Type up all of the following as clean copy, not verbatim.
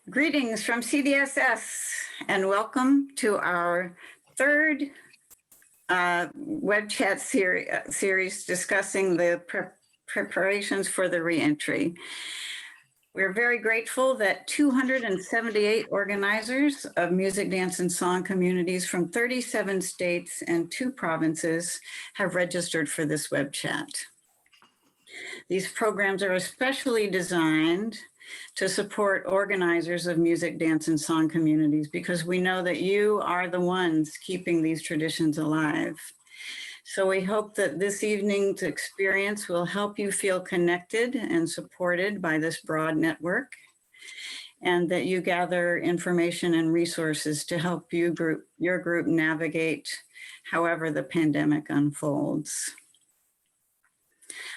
Greetings from CDSS and welcome to our third web chat series discussing the preparations for the reentry. We're very grateful that 278 organizers of music, dance, and song communities from 37 states and 2 provinces have registered for this web chat. These programs are especially designed to support organizers of music, dance, and song communities because we know that you are the ones keeping these traditions alive. So we hope that this evening's experience will help you feel connected and supported by this broad network, and that you gather information and resources to help your group navigate however the pandemic unfolds.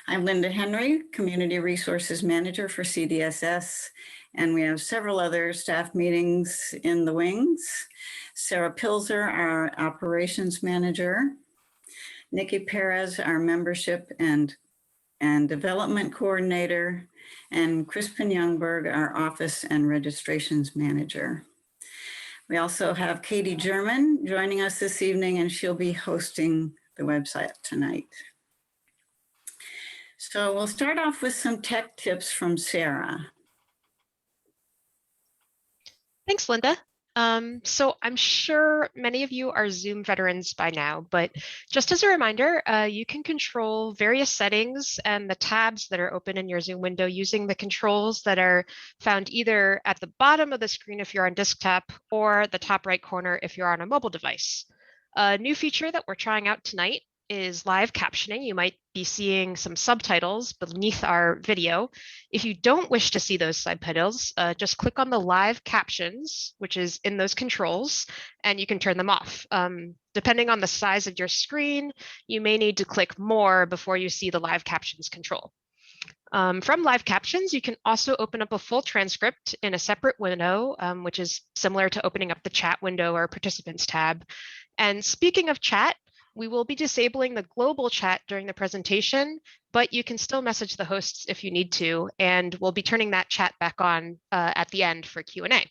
I'm Linda Henry, Community Resources Manager for CDSS, and we have several other staff meetings in the wings. Sarah Pilzer, our Operations Manager, Nikki Perez, our Membership and Development Coordinator, and Crispin Youngberg, our Office and Registrations Manager. We also have Katie German joining us this evening, and she'll be hosting the website tonight. So we'll start off with some tech tips from Sarah. Thanks, Linda. So I'm sure many of you are Zoom veterans by now, but just as a reminder, you can control various settings and the tabs that are open in your Zoom window using the controls that are found either at the bottom of the screen if you're on desktop or the top right corner if you're on a mobile device. A new feature that we're trying out tonight is live captioning. You might be seeing some subtitles beneath our video. If you don't wish to see those subtitles, just click on the live captions, which is in those controls, and you can turn them off. Depending on the size of your screen, you may need to click more before you see the live captions control. From live captions, you can also open up a full transcript in a separate window, which is similar to opening up the chat window or participants tab. And speaking of chat, we will be disabling the global chat during the presentation, but you can still message the hosts if you need to, and we'll be turning that chat back on at the end for Q&A.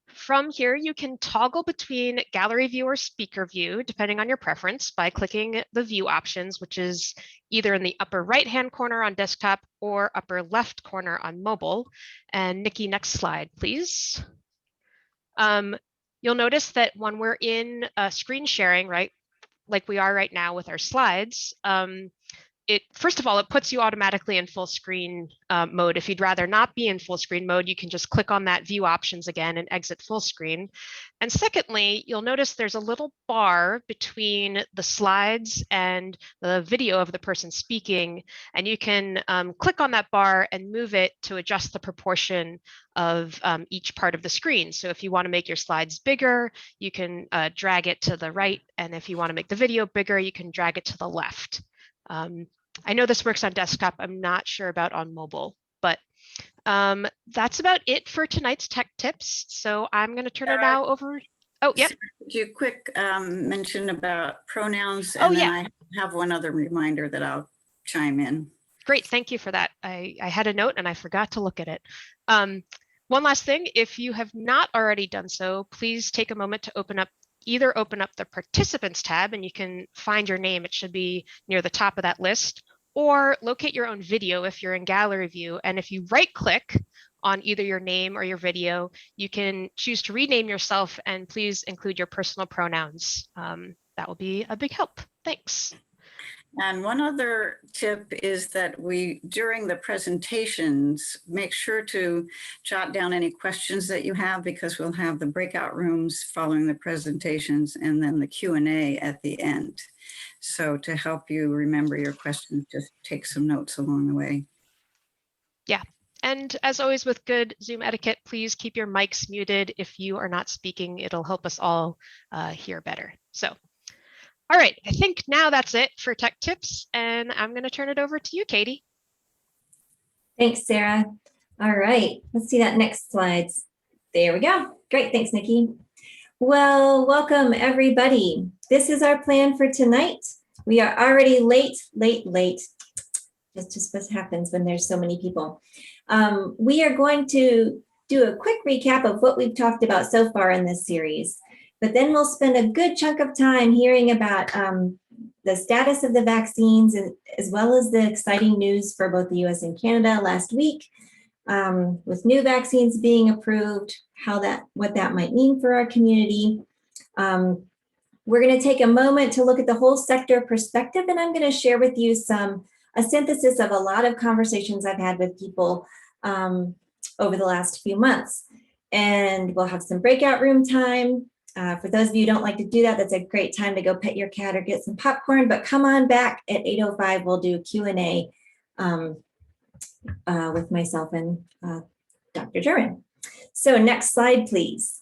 From here, you can toggle between gallery view or speaker view, depending on your preference, by clicking the view options, which is either in the upper right-hand corner on desktop or upper left corner on mobile. And Nikki, next slide, please. You'll notice that when we're in screen sharing, right, like we are right now with our slides, first of all, it puts you automatically in full screen mode. If you'd rather not be in full screen mode, you can just click on that view options again and exit full screen. And secondly, you'll notice there's a little bar between the slides and the video of the person speaking, and you can click on that bar and move it to adjust the proportion of each part of the screen. So if you want to make your slides bigger, you can drag it to the right, and if you want to make the video bigger, you can drag it to the left. I know this works on desktop. I'm not sure about on mobile, but that's about it for tonight's tech tips. So I'm going to turn it now over. Oh, yep. Could you quick mention about pronouns? Oh, and then yeah. I have one other reminder that I'll chime in. Great. Thank you for that. I had a note and I forgot to look at it. One last thing, if you have not already done so, please take a moment to either open up the participants tab and you can find your name. It should be near the top of that list, or locate your own video if you're in gallery view. And if you right click on either your name or your video, you can choose to rename yourself, and please include your personal pronouns. That will be a big help. Thanks. And one other tip is that during the presentations, make sure to jot down any questions that you have, because we'll have the breakout rooms following the presentations and then the Q&A at the end. So to help you remember your questions, just take some notes along the way. Yeah. And as always with good Zoom etiquette, please keep your mics muted. If you are not speaking, it'll help us all hear better. So. All right, I think now that's it for tech tips, and I'm going to turn it over to you, Katie. Thanks, Sarah. All right, let's see that next slide. There we go. Great, thanks, Nikki. Well, welcome everybody. This is our plan for tonight. We are already late. That's just what happens when there's so many people. We are going to do a quick recap of what we've talked about so far in this series, but then we'll spend a good chunk of time hearing about the status of the vaccines, as well as the exciting news for both the US and Canada last week, with new vaccines being approved, what that might mean for our community. We're going to take a moment to look at the whole sector perspective, and I'm going to share with you a synthesis of a lot of conversations I've had with people over the last few months. And we'll have some breakout room time. For those of you who don't like to do that, that's a great time to go pet your cat or get some popcorn, but come on back at 8:05, we'll do Q&A with myself and Dr. German. So next slide, please.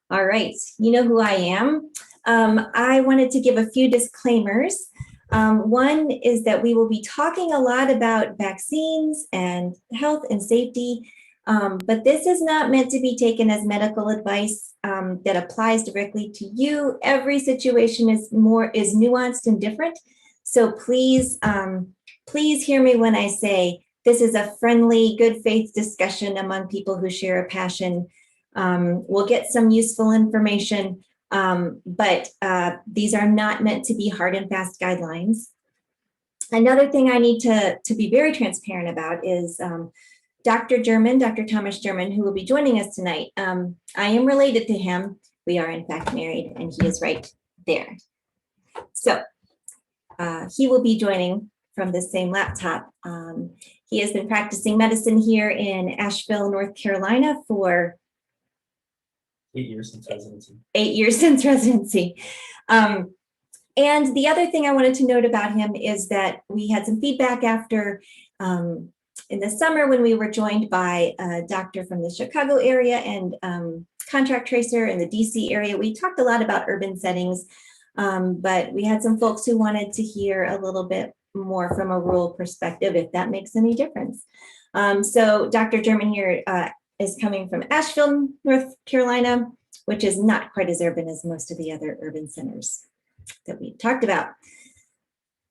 All right, you know who I am. I wanted to give a few disclaimers. One is that we will be talking a lot about vaccines and health and safety, but this is not meant to be taken as medical advice that applies directly to you. Every situation is nuanced and different. So please, please hear me when I say this is a friendly, good faith discussion among people who share a passion. We'll get some useful information, but these are not meant to be hard and fast guidelines. Another thing I need to be very transparent about is Dr. Thomas German, who will be joining us tonight. I am related to him. We are in fact married, and he is right there. So he will be joining from the same laptop. He has been practicing medicine here in Asheville, North Carolina for 8 years since residency. 8 years since residency. And the other thing I wanted to note about him is that we had some feedback after in the summer when we were joined by a doctor from the Chicago area and contract tracer in the DC area. We talked a lot about urban settings, but we had some folks who wanted to hear a little bit more from a rural perspective, if that makes any difference. So Dr. German here is coming from Asheville, North Carolina, which is not quite as urban as most of the other urban centers that we talked about.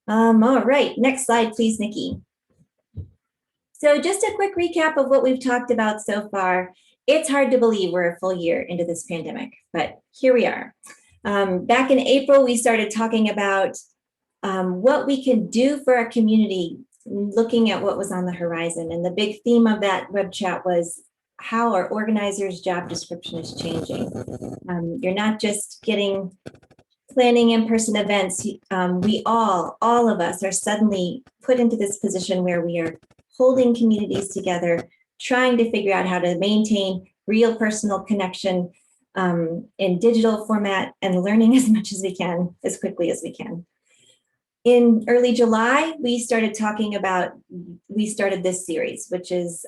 All right, next slide, please, Nikki. So just a quick recap of what we've talked about so far. It's hard to believe we're a full year into this pandemic, but here we are. Back in April, we started talking about what we can do for our community, looking at what was on the horizon. And the big theme of that web chat was how our organizers' job description is changing. You're not just planning in-person events. We all of us are suddenly put into this position where we are holding communities together, trying to figure out how to maintain real personal connection in digital format and learning as much as we can, as quickly as we can. In early July, we started this series, which is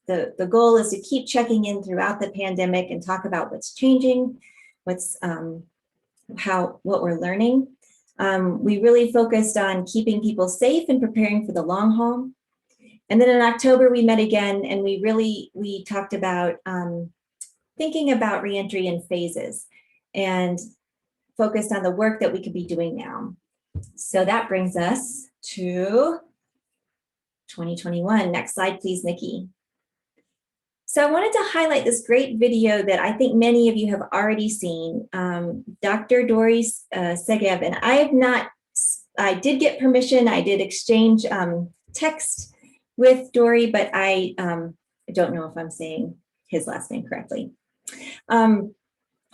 the goal is to keep checking in throughout the pandemic and talk about what's changing, what we're learning. We really focused on keeping people safe and preparing for the long haul. And then in October, we met again, and we talked about thinking about reentry in phases and focused on the work that we could be doing now. So that brings us to 2021. Next slide, please, Nikki. So I wanted to highlight this great video that I think many of you have already seen. Dr. Doris Segev, and I did get permission. I did exchange text with Dory, but I don't know if I'm saying his last name correctly.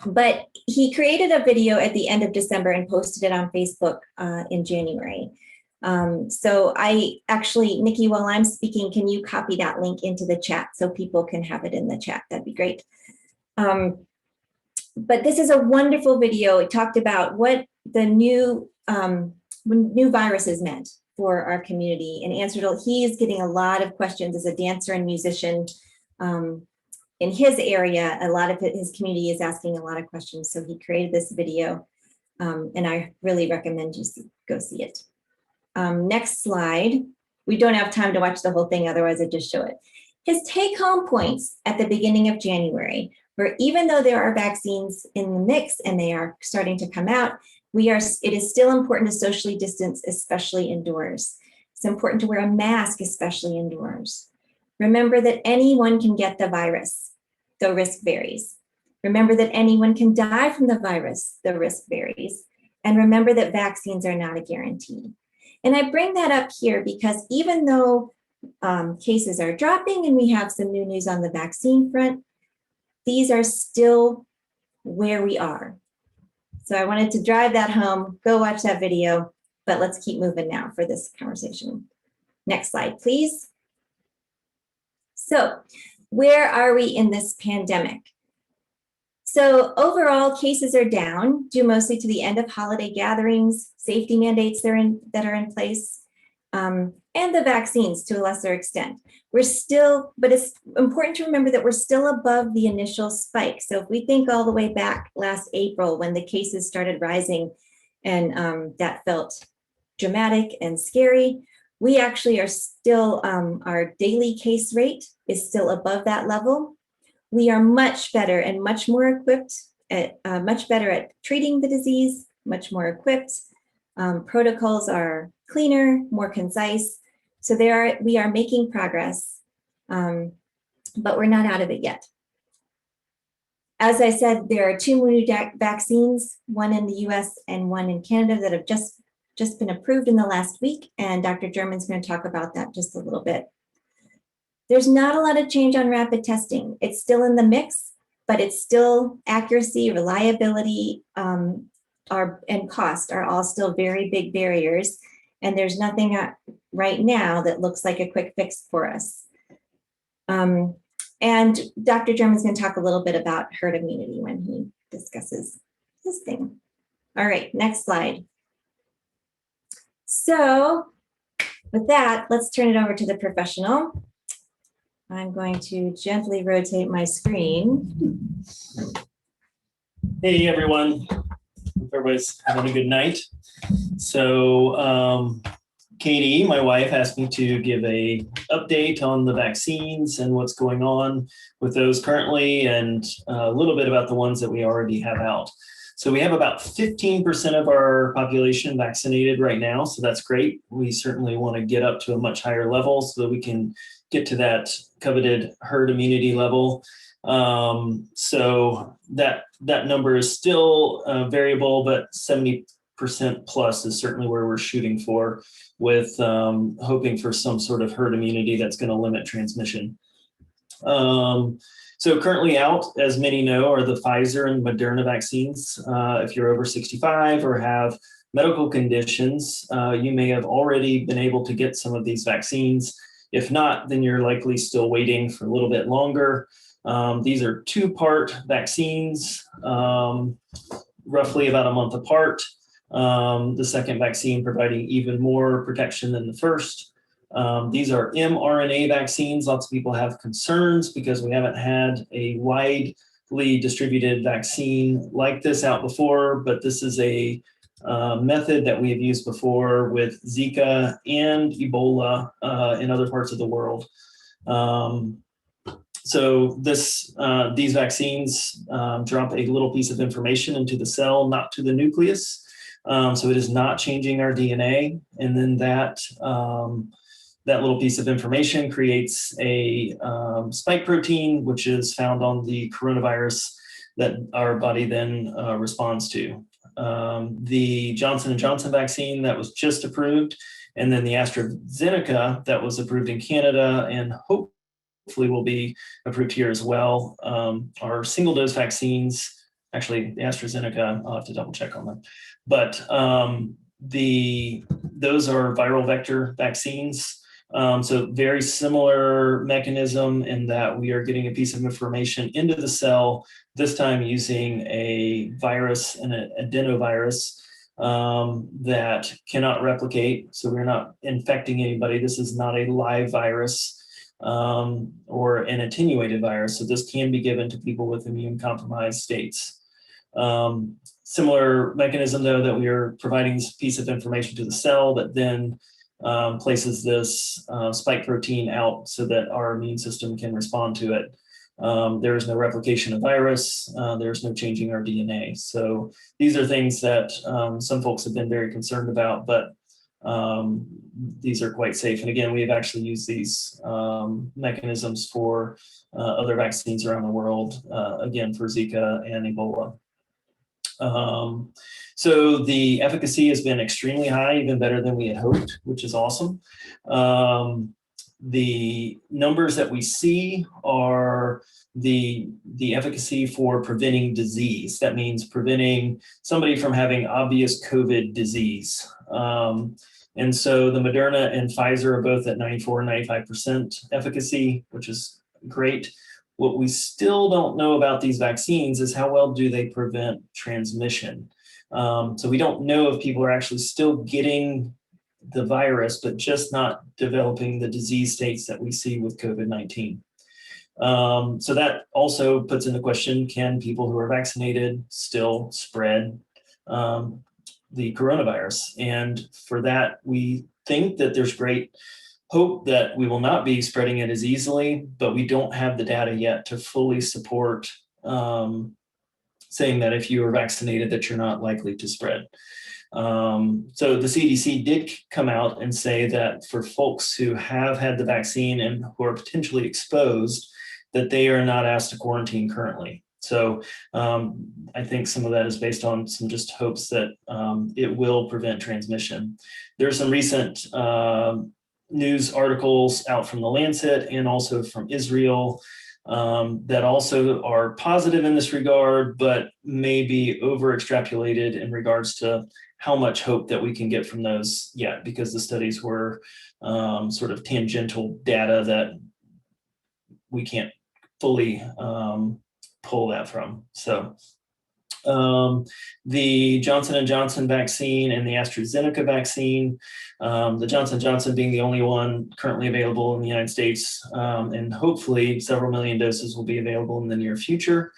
But he created a video at the end of December and posted it on Facebook in January. So Nikki, while I'm speaking, can you copy that link into the chat so people can have it in the chat? That'd be great. But this is a wonderful video. It talked about what the new viruses meant for our community and answered. He is getting a lot of questions as a dancer and musician in his area. A lot of his community is asking a lot of questions. So he created this video, and I really recommend you go see it. Next slide. We don't have time to watch the whole thing, otherwise I'd just show it. His take-home points at the beginning of January, where even though there are vaccines in the mix and they are starting to come out, it is still important to socially distance, especially indoors. It's important to wear a mask, especially indoors. Remember that anyone can get the virus, though risk varies. Remember that anyone can die from the virus, the risk varies. And remember that vaccines are not a guarantee. And I bring that up here because even though cases are dropping and we have some new news on the vaccine front, these are still where we are. So I wanted to drive that home. Go watch that video, but let's keep moving now for this conversation. Next slide, please. So where are we in this pandemic? So overall, cases are down due mostly to the end of holiday gatherings, safety mandates that are in place, and the vaccines to a lesser extent. We're still, but it's important to remember that we're still above the initial spike. So if we think all the way back last April when the cases started rising and that felt dramatic and scary, we actually are still, our daily case rate is still above that level. We are much better and much more equipped at, much better at treating the disease, much more equipped. Protocols are cleaner, more concise. So we are making progress, but we're not out of it yet. As I said, there are 2 new vaccines, one in the US and one in Canada that have just been approved in the last week. And Dr. German's going to talk about that just a little bit. There's not a lot of change on rapid testing. It's still in the mix, but it's still accuracy, reliability, and cost are all still very big barriers. And there's nothing right now that looks like a quick fix for us. And Dr. German's going to talk a little bit about herd immunity when he discusses this thing. All right, next slide. So with that, let's turn it over to the professional. I'm going to gently rotate my screen. Hey, everyone. Hope everybody's having a good night. So Katie, my wife, asked me to give a update on the vaccines and what's going on with those currently, and a little bit about the ones that we already have out. So we have about 15% of our population vaccinated right now, so that's great. We certainly want to get up to a much higher level so that we can get to that coveted herd immunity level. So that number is still variable, but 70% plus is certainly where we're shooting for, with hoping for some sort of herd immunity that's going to limit transmission. So currently out, as many know, are the Pfizer and Mrna vaccines. If you're over 65 or have medical conditions, you may have already been able to get some of these vaccines. If not, then you're likely still waiting for a little bit longer. These are 2-part vaccines, roughly about a month apart. The second vaccine providing even more protection than the first. These are mRNA vaccines. Lots of people have concerns because we haven't had a widely distributed vaccine like this out before, but this is a method that we have used before with Zika and Ebola in other parts of the world. So these vaccines drop a little piece of information into the cell, not to the nucleus. So it is not changing our DNA. And then that little piece of information creates a spike protein, which is found on the coronavirus that our body then responds to. The Johnson & Johnson vaccine that was just approved, and then the Astrazeneca that was approved in Canada and hopefully will be approved here as well, are single-dose vaccines. Actually, the Astrazeneca, I'll have to double check on that. But those are viral vector vaccines. So very similar mechanism in that we are getting a piece of information into the cell, this time using a virus and an adenovirus that cannot replicate. So we're not infecting anybody. This is not a live virus or an attenuated virus. So this can be given to people with immune compromised states. Similar mechanism, though, that we are providing this piece of information to the cell that then places this spike protein out so that our immune system can respond to it. There is no replication of virus. There's no changing our DNA. So these are things that some folks have been very concerned about, but these are quite safe. And again, we have actually used these mechanisms for other vaccines around the world, again, for Zika and Ebola. So the efficacy has been extremely high, even better than we had hoped, which is awesome. The numbers that we see are the efficacy for preventing disease. That means preventing somebody from having obvious COVID disease. And so the Moderna and Pfizer are both at 94 and 95% efficacy, which is great. What we still don't know about these vaccines is how well do they prevent transmission. So we don't know if people are actually still getting the virus, but just not developing the disease states that we see with COVID-19. So that also puts into question, can people who are vaccinated still spread the coronavirus? And for that, we think that there's great hope that we will not be spreading it as easily, but we don't have the data yet to fully support saying that if you are vaccinated, that you're not likely to spread. So the CDC did come out and say that for folks who have had the vaccine and who are potentially exposed, that they are not asked to quarantine currently. So I think some of that is based on some just hopes that it will prevent transmission. There are some recent news articles out from the Lancet and also from Israel that also are positive in this regard, but may be over extrapolated in regards to how much hope that we can get from those yet, because the studies were sort of tangential data that we can't fully pull that from. So the Johnson & Johnson vaccine and the Astrazeneca vaccine, the Johnson & Johnson being the only one currently available in the United States, and hopefully several million doses will be available in the near future.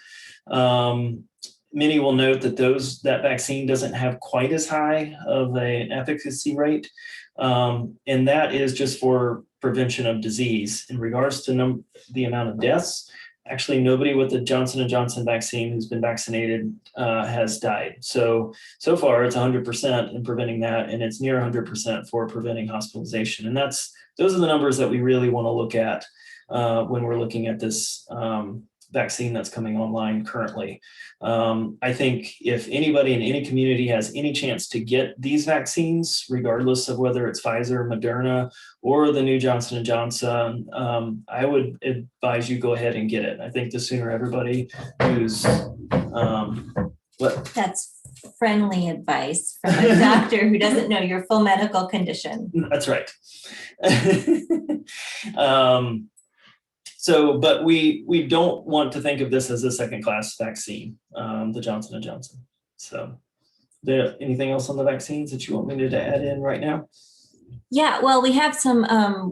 Many will note that that vaccine doesn't have quite as high of an efficacy rate, and that is just for prevention of disease. In regards to the amount of deaths, actually nobody with the Johnson & Johnson vaccine who's been vaccinated has died. So far it's 100% in preventing that, and it's near 100% for preventing hospitalization. And those are the numbers that we really want to look at when we're looking at this vaccine that's coming online currently. I think if anybody in any community has any chance to get these vaccines, regardless of whether it's Pfizer, Moderna, or the new Johnson & Johnson, I would advise you go ahead and get it. I think the sooner everybody who's, That's friendly advice from a doctor who doesn't know your full medical condition. That's right. But we don't want to think of this as a second-class vaccine, the Johnson & Johnson. So, anything else on the vaccines that you want me to add in right now? Yeah, well, we have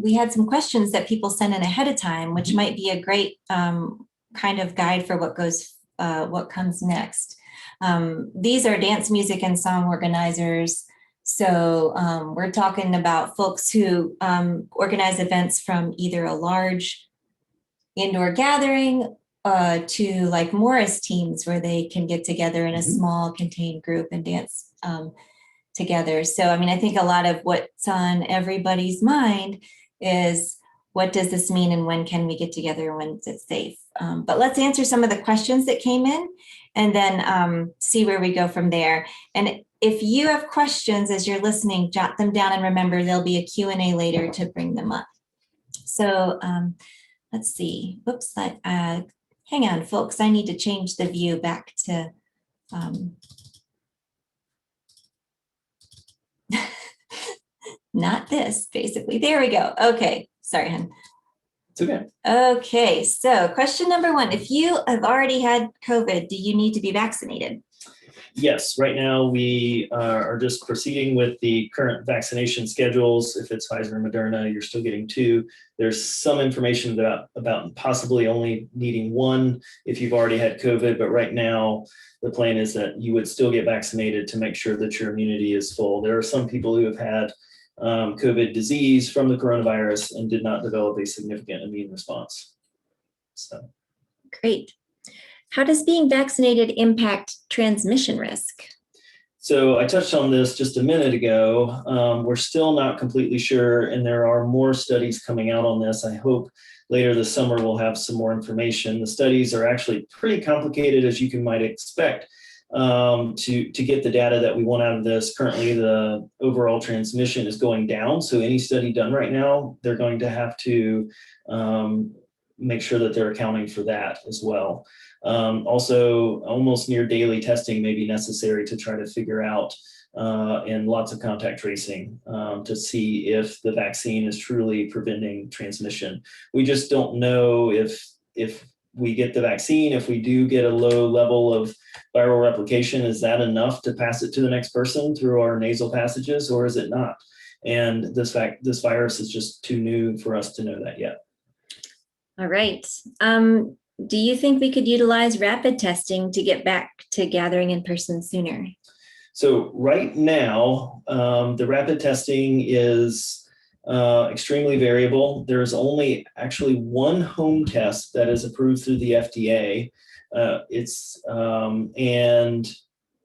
we had some questions that people sent in ahead of time, which might be a great kind of guide for what comes next. These are dance, music, and song organizers. So we're talking about folks who organize events from either a large indoor gathering to like Morris teams where they can get together in a small contained group and dance together. So, I mean, I think a lot of what's on everybody's mind is what does this mean and when can we get together and when is it safe? But let's answer some of the questions that came in and then see where we go from there. And if you have questions as you're listening, jot them down and remember there'll be a Q&A later to bring them up. So let's see, whoops, hang on folks, I need to change the view back to not this, basically. There we go. Okay, sorry, hon. It's okay. Okay, so question number one, if you have already had COVID, do you need to be vaccinated? Yes, right now we are just proceeding with the current vaccination schedules. If it's Pfizer and Moderna, you're still getting 2. There's some information about possibly only needing 1 if you've already had COVID, but right now the plan is that you would still get vaccinated to make sure that your immunity is full. There are some people who have had COVID disease from the coronavirus and did not develop a significant immune response. So. Great. How does being vaccinated impact transmission risk? So I touched on this just a minute ago. We're still not completely sure, and there are more studies coming out on this. I hope later this summer we'll have some more information. The studies are actually pretty complicated, as you might expect, to get the data that we want out of this. Currently, the overall transmission is going down. So any study done right now, they're going to have to make sure that they're accounting for that as well. Also, almost near daily testing may be necessary to try to figure out, and lots of contact tracing to see if the vaccine is truly preventing transmission. We just don't know if we get the vaccine, if we do get a low level of viral replication, is that enough to pass it to the next person through our nasal passages, or is it not? And this virus is just too new for us to know that yet. All right. Do you think we could utilize rapid testing to get back to gathering in person sooner? So right now, the rapid testing is extremely variable. There's only actually one home test that is approved through the FDA. And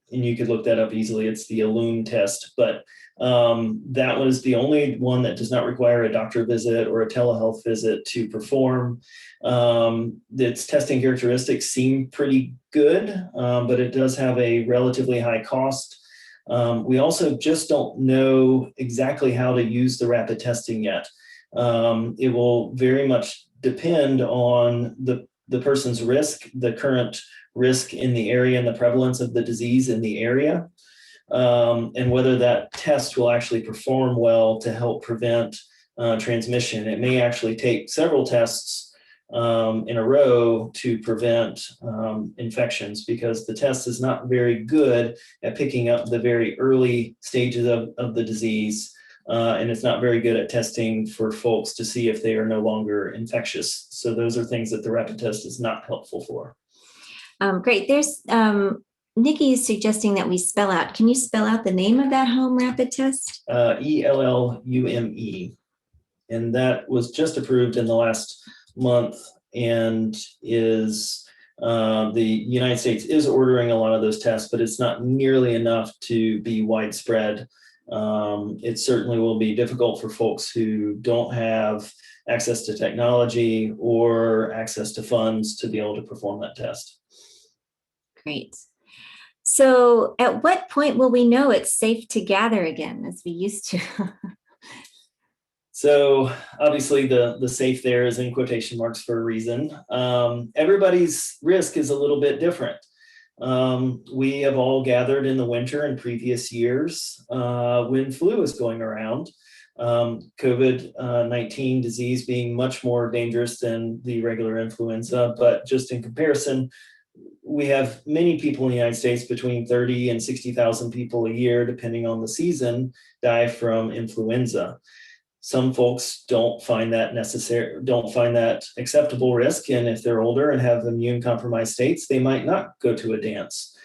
you could look that up easily. It's the Elune test, but that was the only one that does not require a doctor visit or a telehealth visit to perform. Its testing characteristics seem pretty good, but it does have a relatively high cost. We also just don't know exactly how to use the rapid testing yet. It will very much depend on the person's risk, the current risk in the area and the prevalence of the disease in the area, and whether that test will actually perform well to help prevent transmission. It may actually take several tests in a row to prevent infections, because the test is not very good at picking up the very early stages of the disease. And it's not very good at testing for folks to see if they are no longer infectious. So those are things that the rapid test is not helpful for. Great. There's Nikki is suggesting that we spell out. Can you spell out the name of that home rapid test? ELLUME. And that was just approved in the last month, and is the United States is ordering a lot of those tests, but it's not nearly enough to be widespread. It certainly will be difficult for folks who don't have access to technology or access to funds to be able to perform that test. Great. So at what point will we know it's safe to gather again as we used to? So obviously the safe there is in quotation marks for a reason. Everybody's risk is a little bit different. We have all gathered in the winter in previous years when flu was going around. COVID-19 disease being much more dangerous than the regular influenza, but just in comparison, we have many people in the United States, between 30 and 60,000 people a year, depending on the season, die from influenza. Some folks don't find that acceptable risk, and if they're older and have immune compromised states, they might not go to a dance.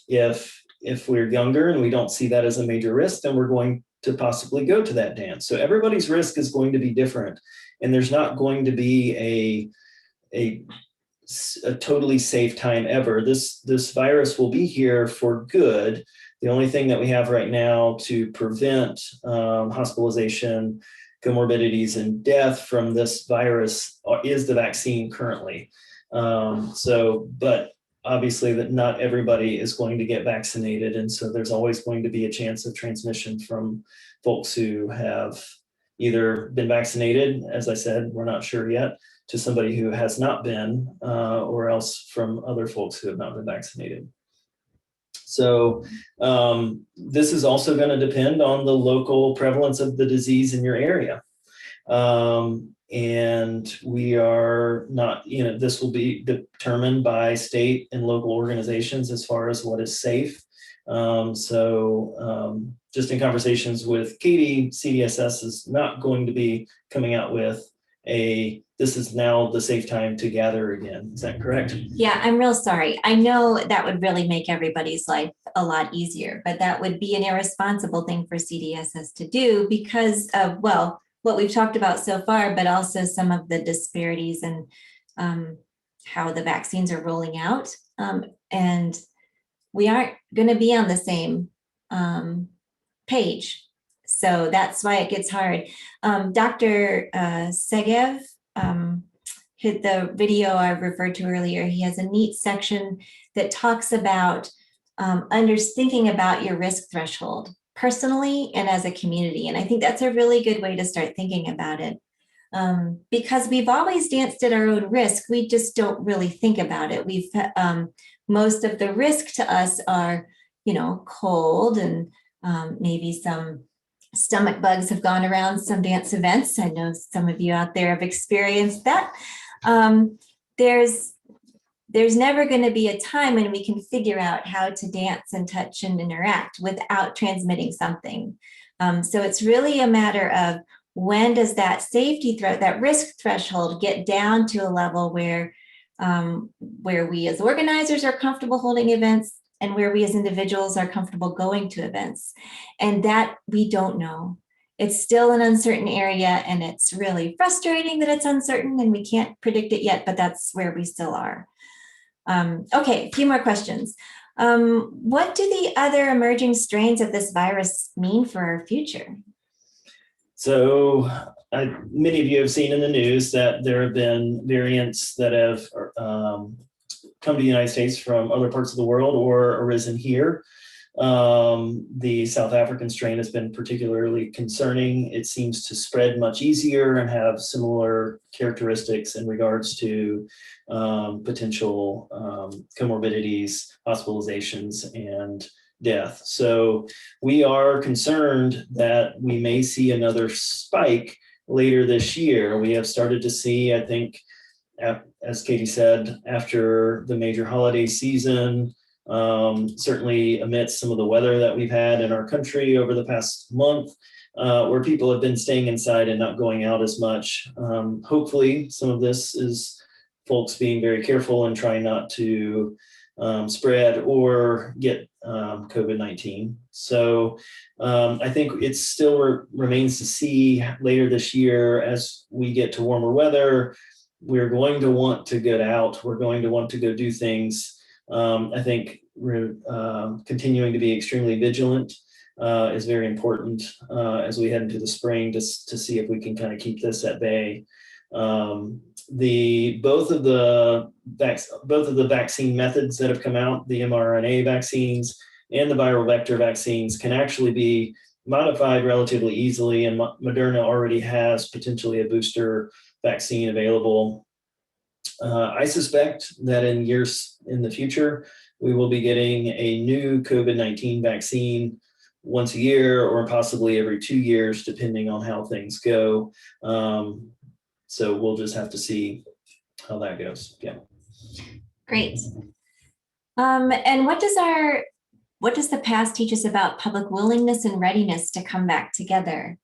If we're younger and we don't see that as a major risk, then we're going to possibly go to that dance. So everybody's risk is going to be different, and there's not going to be a totally safe time ever. This virus will be here for good. The only thing that we have right now to prevent hospitalization, comorbidities, and death from this virus is the vaccine currently. But obviously that not everybody is going to get vaccinated. And so there's always going to be a chance of transmission from folks who have either been vaccinated, as I said, we're not sure yet, to somebody who has not been, or else from other folks who have not been vaccinated. So this is also going to depend on the local prevalence of the disease in your area. And we are not, this will be determined by state and local organizations as far as what is safe. Just in conversations with Katie, CDSS is not going to be coming out with this is now the safe time to gather again. Is that correct? Yeah, I'm real sorry. I know that would really make everybody's life a lot easier, but that would be an irresponsible thing for CDSS to do because of, well, what we've talked about so far, but also some of the disparities and how the vaccines are rolling out. And we aren't going to be on the same page. So that's why it gets hard. Dr. Segev, the video I referred to earlier, he has a neat section that talks about thinking about your risk threshold personally and as a community. And I think that's a really good way to start thinking about it. Because we've always danced at our own risk, we just don't really think about it. Most of the risk to us are, cold and maybe some stomach bugs have gone around some dance events. I know some of you out there have experienced that. There's never going to be a time when we can figure out how to dance and touch and interact without transmitting something. So it's really a matter of when does that that risk threshold get down to a level where we as organizers are comfortable holding events and where we as individuals are comfortable going to events. And that we don't know. It's still an uncertain area, and it's really frustrating that it's uncertain and we can't predict it yet, but that's where we still are. Okay, a few more questions. What do the other emerging strains of this virus mean for our future? So many of you have seen in the news that there have been variants that have come to the United States from other parts of the world or arisen here. The South African strain has been particularly concerning. It seems to spread much easier and have similar characteristics in regards to potential comorbidities, hospitalizations, and death. So we are concerned that we may see another spike later this year. We have started to see, I think, as Katie said, after the major holiday season, certainly amidst some of the weather that we've had in our country over the past month, where people have been staying inside and not going out as much. Hopefully, some of this is folks being very careful and trying not to spread or get COVID-19. So I think it still remains to see later this year as we get to warmer weather. We're going to want to get out. We're going to want to go do things. I think we're continuing to be extremely vigilant is very important as we head into the spring to see if we can kind of keep this at bay. Both of the vaccine methods that have come out, the mRNA vaccines and the viral vector vaccines, can actually be modified relatively easily, and Moderna already has potentially a booster vaccine available. I suspect that in years in the future, we will be getting a new COVID-19 vaccine once a year or possibly every 2 years, depending on how things go. So we'll just have to see how that goes. Yeah. Great. And what does the past teach us about public willingness and readiness to come back together?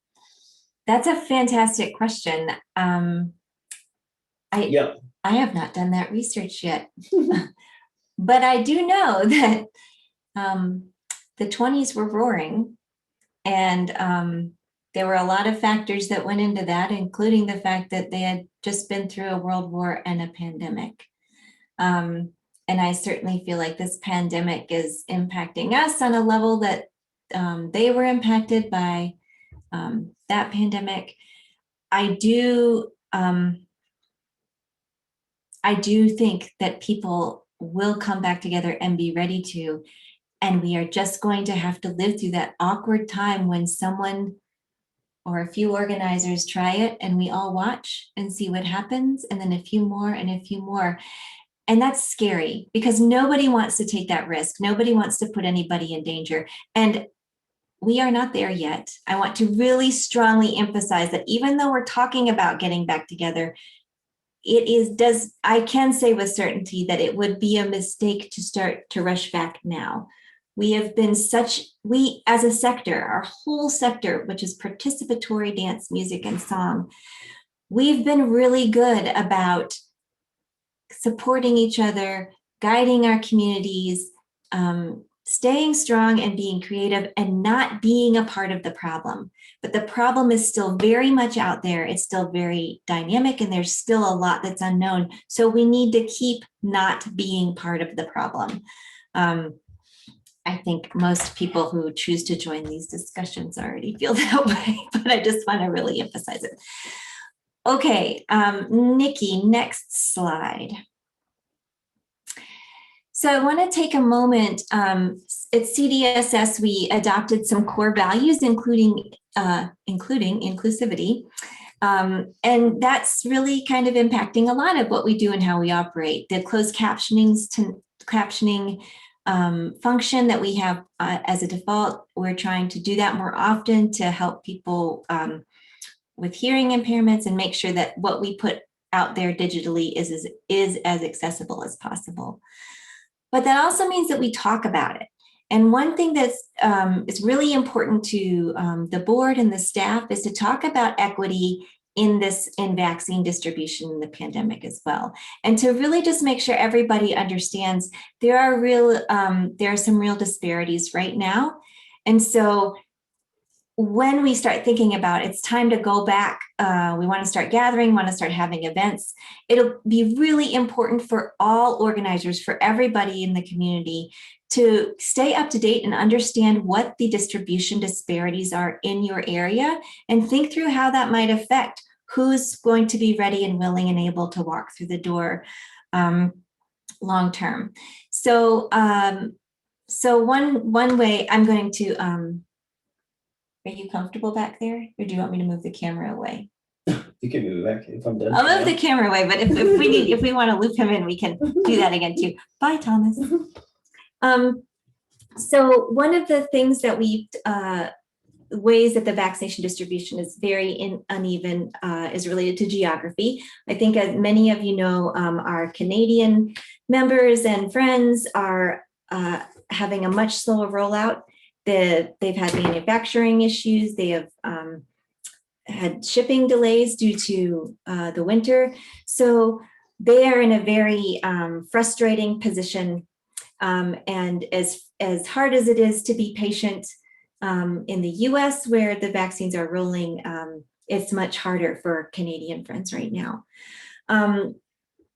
That's a fantastic question. I have not done that research yet, but I do know that the 20s were roaring, and there were a lot of factors that went into that, including the fact that they had just been through a world war and a pandemic. And I certainly feel like this pandemic is impacting us on a level that they were impacted by that pandemic. I do think that people will come back together and be ready to, and we are just going to have to live through that awkward time when someone or a few organizers try it and we all watch and see what happens, and then a few more and a few more. And that's scary because nobody wants to take that risk. Nobody wants to put anybody in danger. And we are not there yet. I want to really strongly emphasize that even though we're talking about getting back together, I can say with certainty that it would be a mistake to start to rush back now. We have been we as a sector, our whole sector, which is participatory dance, music, and song, we've been really good about supporting each other, guiding our communities, staying strong and being creative and not being a part of the problem. But the problem is still very much out there. It's still very dynamic and there's still a lot that's unknown. So we need to keep not being part of the problem. I think most people who choose to join these discussions already feel that way, but I just want to really emphasize it. Okay, Nikki, next slide. So I want to take a moment. At CDSS, we adopted some core values, including inclusivity. And that's really kind of impacting a lot of what we do and how we operate. The closed captioning function that we have as a default, we're trying to do that more often to help people with hearing impairments and make sure that what we put out there digitally is as accessible as possible. But that also means that we talk about it. And one thing that's is really important to the board and the staff is to talk about equity in vaccine distribution in the pandemic as well. And to really just make sure everybody understands there are some real disparities right now. And so when we start thinking about it's time to go back, we want to start gathering, want to start having events, it'll be really important for all organizers, for everybody in the community to stay up to date and understand what the distribution disparities are in your area and think through how that might affect who's going to be ready and willing and able to walk through the door long term. So, one way I'm going to, are you comfortable back there, or do you want me to move the camera away? You can move it back if I'm done. I'll move the camera away, but if we want to loop him in, we can do that again too. Bye, Thomas. So one of the things that ways that the vaccination distribution is very uneven is related to geography. I think as many of you know, our Canadian members and friends are having a much slower rollout. They've had manufacturing issues. They have had shipping delays due to the winter. So they are in a very frustrating position. And as hard as it is to be patient in the US where the vaccines are rolling, it's much harder for Canadian friends right now.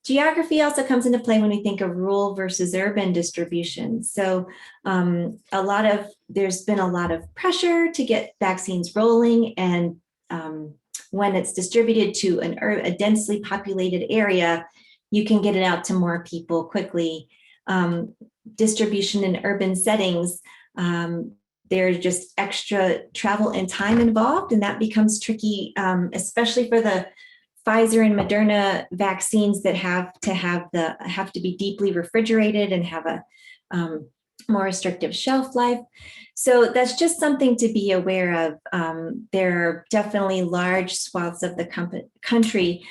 Geography also comes into play when we think of rural versus urban distribution. So there's been a lot of pressure to get vaccines rolling, and when it's distributed to a densely populated area, you can get it out to more people quickly. Distribution in urban settings, there's just extra travel and time involved, and that becomes tricky, especially for the Pfizer and Mrna vaccines that have to be deeply refrigerated and have a more restrictive shelf life. So that's just something to be aware of. There are definitely large swaths of the country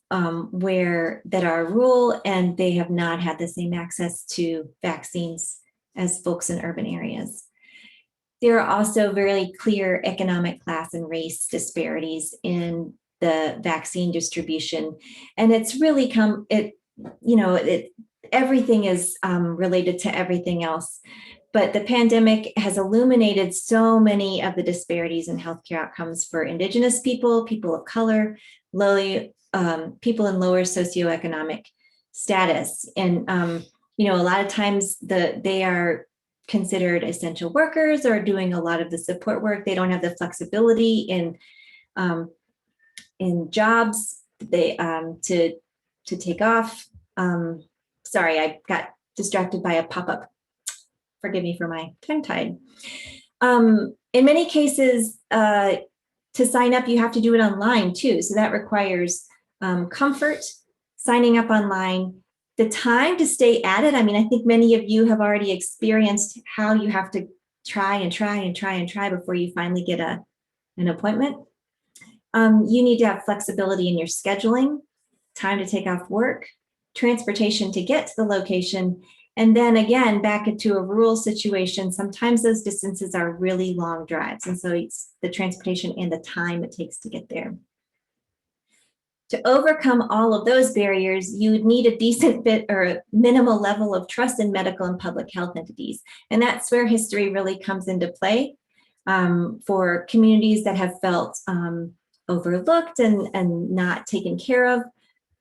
that are rural, and they have not had the same access to vaccines as folks in urban areas. There are also very clear economic, class, and race disparities in the vaccine distribution, and it's really everything is related to everything else. But the pandemic has illuminated so many of the disparities in healthcare outcomes for Indigenous people, people of color, people in lower socioeconomic status. And, a lot of times they are considered essential workers or doing a lot of the support work. They don't have the flexibility in jobs to take off. Sorry, I got distracted by a pop-up. Forgive me for my tongue-tied. In many cases, to sign up, you have to do it online too. So that requires comfort, signing up online, the time to stay at it. I mean, I think many of you have already experienced how you have to try before you finally get an appointment. You need to have flexibility in your scheduling, time to take off work, transportation to get to the location, and then again, back into a rural situation, sometimes those distances are really long drives. And so it's the transportation and the time it takes to get there. To overcome all of those barriers, you would need a decent bit or a minimal level of trust in medical and public health entities. And that's where history really comes into play for communities that have felt overlooked and not taken care of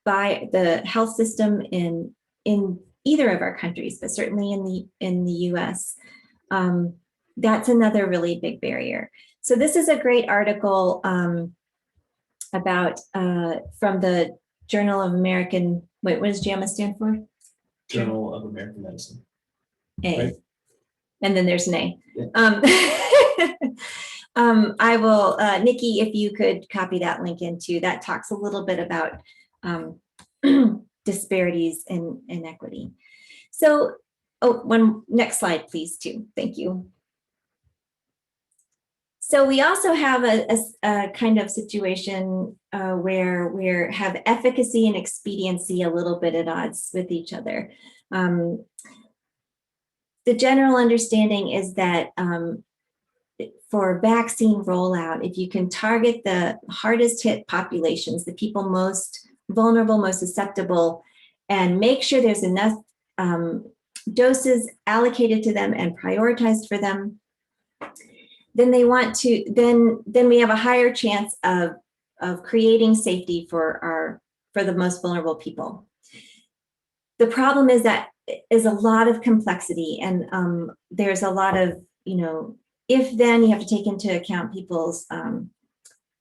by the health system in either of our countries, but certainly in the US. That's another really big barrier. So this is a great article about from the Journal of American, wait, what does JAMA stand for? Journal of American Medicine. A. Right. And then there's an A. Yeah. I will, Nikki, if you could copy that link into, that talks a little bit about disparities and inequity. So, next slide, please, too. Thank you. So we also have a kind of situation where we have efficacy and expediency a little bit at odds with each other. The general understanding is that for vaccine rollout, if you can target the hardest hit populations, the people most vulnerable, most susceptible, and make sure there's enough doses allocated to them and prioritized for them, then they want to, then we have a higher chance of creating safety for the most vulnerable people. The problem is that is a lot of complexity, and there's a lot of, if then you have to take into account people's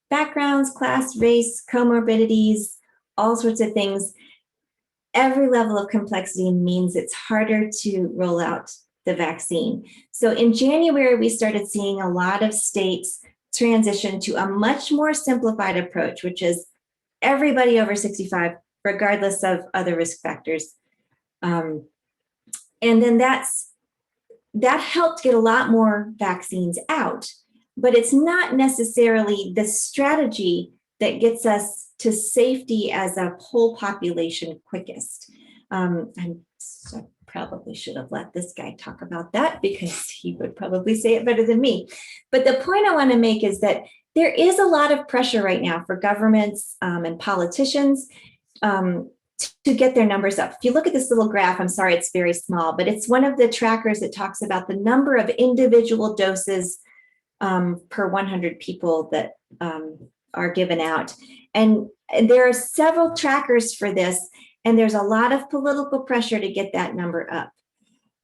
backgrounds, class, race, comorbidities, all sorts of things. Every level of complexity means it's harder to roll out the vaccine. So in January, we started seeing a lot of states transition to a much more simplified approach, which is everybody over 65, regardless of other risk factors. And then that helped get a lot more vaccines out, but it's not necessarily the strategy that gets us to safety as a whole population quickest. I probably should have let this guy talk about that because he would probably say it better than me. But the point I want to make is that there is a lot of pressure right now for governments and politicians to get their numbers up. If you look at this little graph, I'm sorry, it's very small, but it's one of the trackers that talks about the number of individual doses per 100 people that are given out. And there are several trackers for this, and there's a lot of political pressure to get that number up.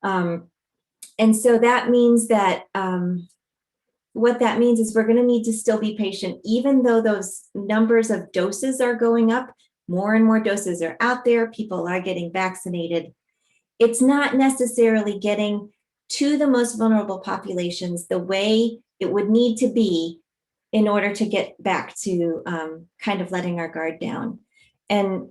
And so that means that what that means is we're going to need to still be patient, even though those numbers of doses are going up. More and more doses are out there. People are getting vaccinated. It's not necessarily getting to the most vulnerable populations the way it would need to be in order to get back to kind of letting our guard down. And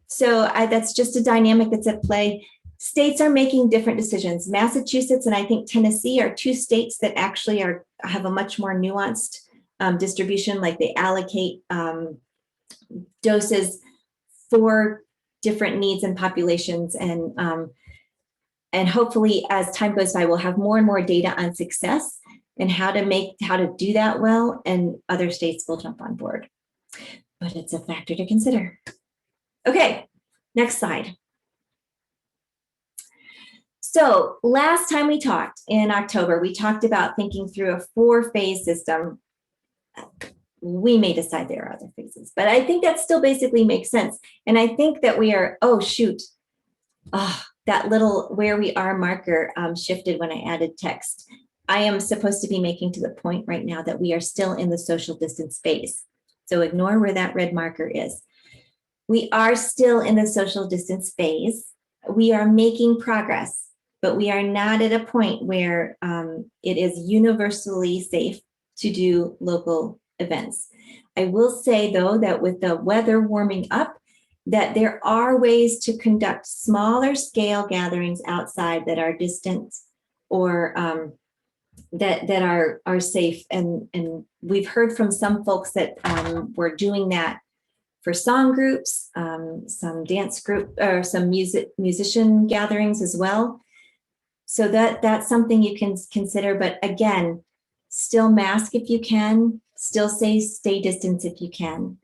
so that's just a dynamic that's at play. States are making different decisions. Massachusetts and I think Tennessee are two states that actually have a much more nuanced distribution, like they allocate doses for different needs and populations. And hopefully as time goes by, we'll have more and more data on success and how to do that well, and other states will jump on board. But it's a factor to consider. Okay, next slide. So last time we talked in October, we talked about thinking through a 4-phase system. We may decide there are other phases, but I think that still basically makes sense. And I think that we are, that little where we are marker shifted when I added text. I am supposed to be making to the point right now that we are still in the social distance phase. So ignore where that red marker is. We are still in the social distance phase. We are making progress, but we are not at a point where it is universally safe to do local events. I will say though that with the weather warming up, that there are ways to conduct smaller scale gatherings outside that are distant or that are safe. And we've heard from some folks that were doing that for song groups, some dance group, or some musician gatherings as well. So that's something you can consider. But again, still mask if you can, still stay distance if you can.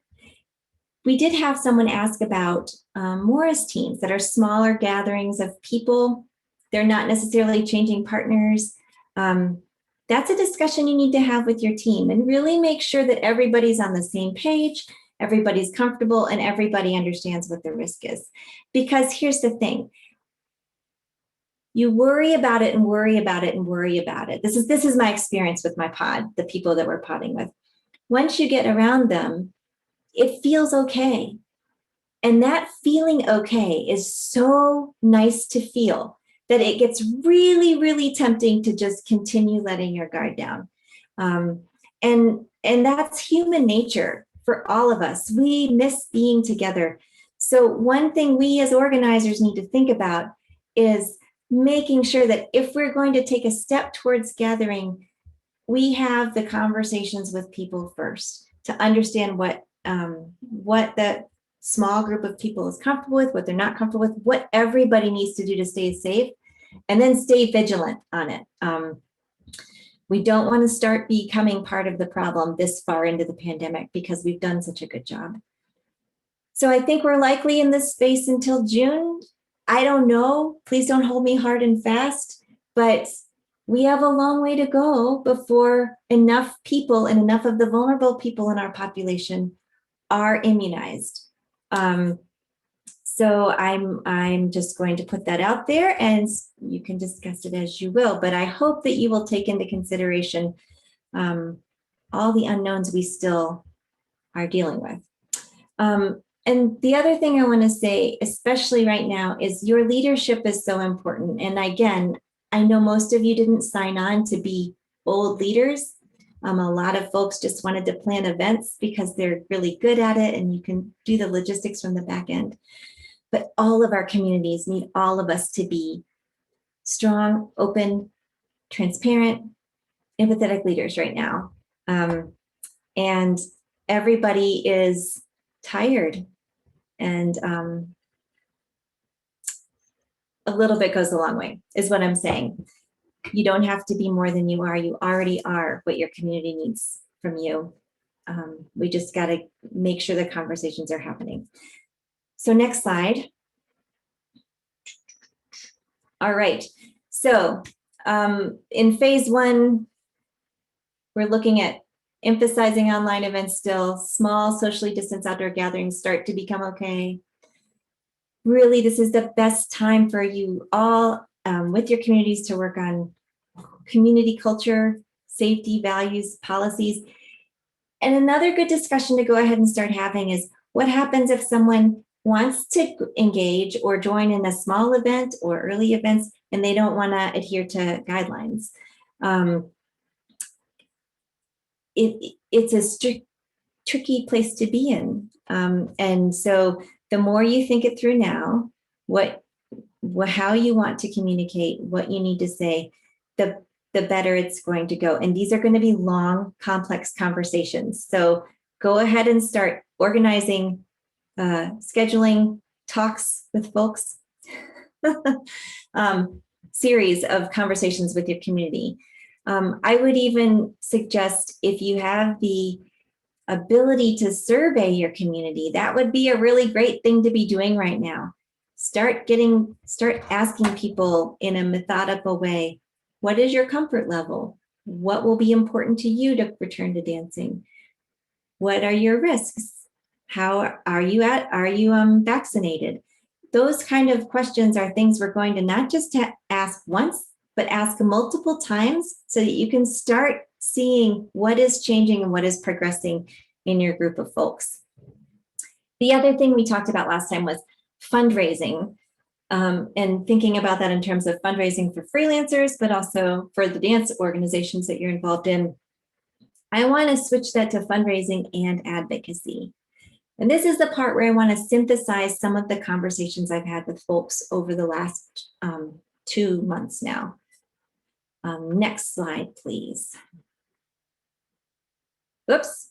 We did have someone ask about Morris teams that are smaller gatherings of people. They're not necessarily changing partners. That's a discussion you need to have with your team and really make sure that everybody's on the same page, everybody's comfortable, and everybody understands what the risk is. Because here's the thing. you worry about it and worry about it and worry about it. This is my experience with my pod, the people that we're podding with. Once you get around them, it feels okay. And that feeling okay is so nice to feel that it gets really, really tempting to just continue letting your guard down. And that's human nature for all of us. We miss being together. So one thing we as organizers need to think about is making sure that if we're going to take a step towards gathering, we have the conversations with people first to understand what that small group of people is comfortable with, what they're not comfortable with, what everybody needs to do to stay safe, and then stay vigilant on it. We don't want to start becoming part of the problem this far into the pandemic because we've done such a good job. So I think we're likely in this space until June. I don't know, please don't hold me hard and fast, but we have a long way to go before enough people and enough of the vulnerable people in our population are immunized. So I'm just going to put that out there and you can discuss it as you will, but I hope that you will take into consideration all the unknowns we still are dealing with. And the other thing I want to say, especially right now, is your leadership is so important. And again, I know most of you didn't sign on to be old leaders. A lot of folks just wanted to plan events because they're really good at it and you can do the logistics from the back end. But all of our communities need all of us to be strong, open, transparent, empathetic leaders right now. And everybody is tired. And a little bit goes a long way, is what I'm saying. You don't have to be more than you are. You already are what your community needs from you. We just got to make sure the conversations are happening. So next slide. All right. So in phase one, we're looking at emphasizing online events still. Small socially distanced outdoor gatherings start to become okay. Really, this is the best time for you all with your communities to work on community culture, safety, values, policies. And another good discussion to go ahead and start having is what happens if someone wants to engage or join in a small event or early events and they don't want to adhere to guidelines. It's a tricky place to be in. And so the more you think it through now, how you want to communicate, what you need to say, the better it's going to go. And these are going to be long, complex conversations. So go ahead and start organizing, scheduling talks with folks, series of conversations with your community. I would even suggest if you have the ability to survey your community, that would be a really great thing to be doing right now. Start asking people in a methodical way, what is your comfort level? What will be important to you to return to dancing? What are your risks? How are you vaccinated? Those kind of questions are things we're going to not just ask once, but ask multiple times so that you can start seeing what is changing and what is progressing in your group of folks. The other thing we talked about last time was fundraising, and thinking about that in terms of fundraising for freelancers, but also for the dance organizations that you're involved in. I want to switch that to fundraising and advocacy. And this is the part where I want to synthesize some of the conversations I've had with folks over the last 2 months now. Next slide, please. Oops.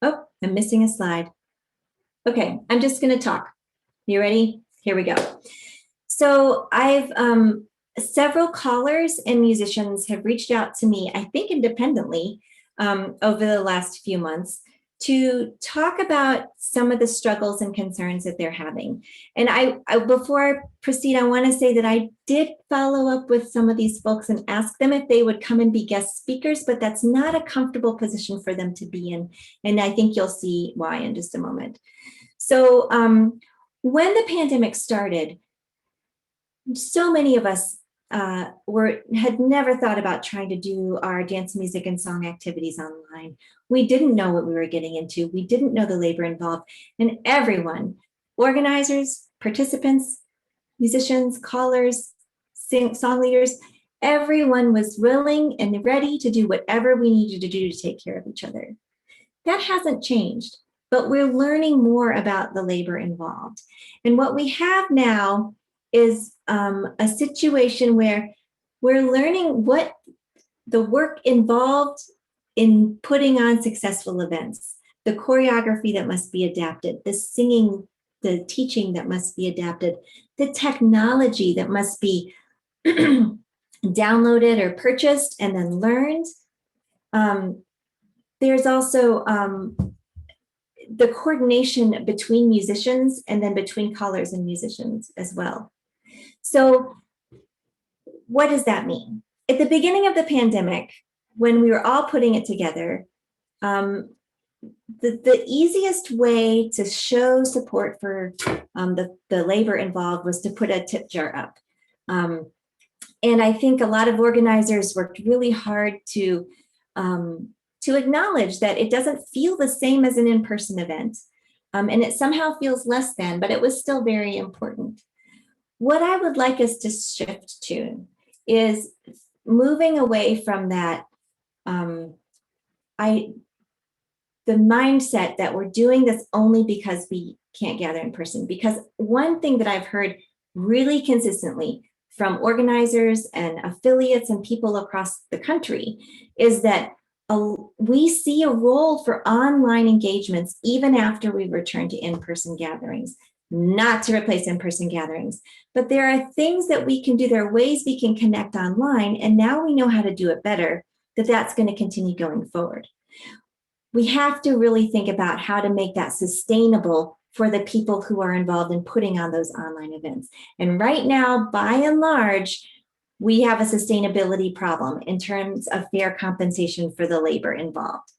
Oh, I'm missing a slide. Okay, I'm just going to talk. You ready? Here we go. So I've several callers and musicians have reached out to me, I think independently, over the last few months to talk about some of the struggles and concerns that they're having. And I before I proceed, I want to say that I did follow up with some of these folks and ask them if they would come and be guest speakers, but that's not a comfortable position for them to be in. And I think you'll see why in just a moment. So when the pandemic started, so many of us had never thought about trying to do our dance, music, and song activities online. We didn't know what we were getting into. We didn't know the labor involved. And everyone, organizers, participants, musicians, callers, song leaders, everyone was willing and ready to do whatever we needed to do to take care of each other. That hasn't changed, but we're learning more about the labor involved. And what we have now is a situation where we're learning what the work involved in putting on successful events, the choreography that must be adapted, the singing, the teaching that must be adapted, the technology that must be downloaded or purchased and then learned. There's also the coordination between musicians and then between callers and musicians as well. So what does that mean? At the beginning of the pandemic, when we were all putting it together, the easiest way to show support for the labor involved was to put a tip jar up. And I think a lot of organizers worked really hard to acknowledge that it doesn't feel the same as an in-person event. And it somehow feels less than, but it was still very important. What I would like us to shift to is moving away from that, the mindset that we're doing this only because we can't gather in person. Because one thing that I've heard really consistently from organizers and affiliates and people across the country is that we see a role for online engagements even after we return to in-person gatherings, not to replace in-person gatherings. But there are things that we can do. There are ways we can connect online, and now we know how to do it better, that's going to continue going forward. We have to really think about how to make that sustainable for the people who are involved in putting on those online events. And right now, by and large, we have a sustainability problem in terms of fair compensation for the labor involved.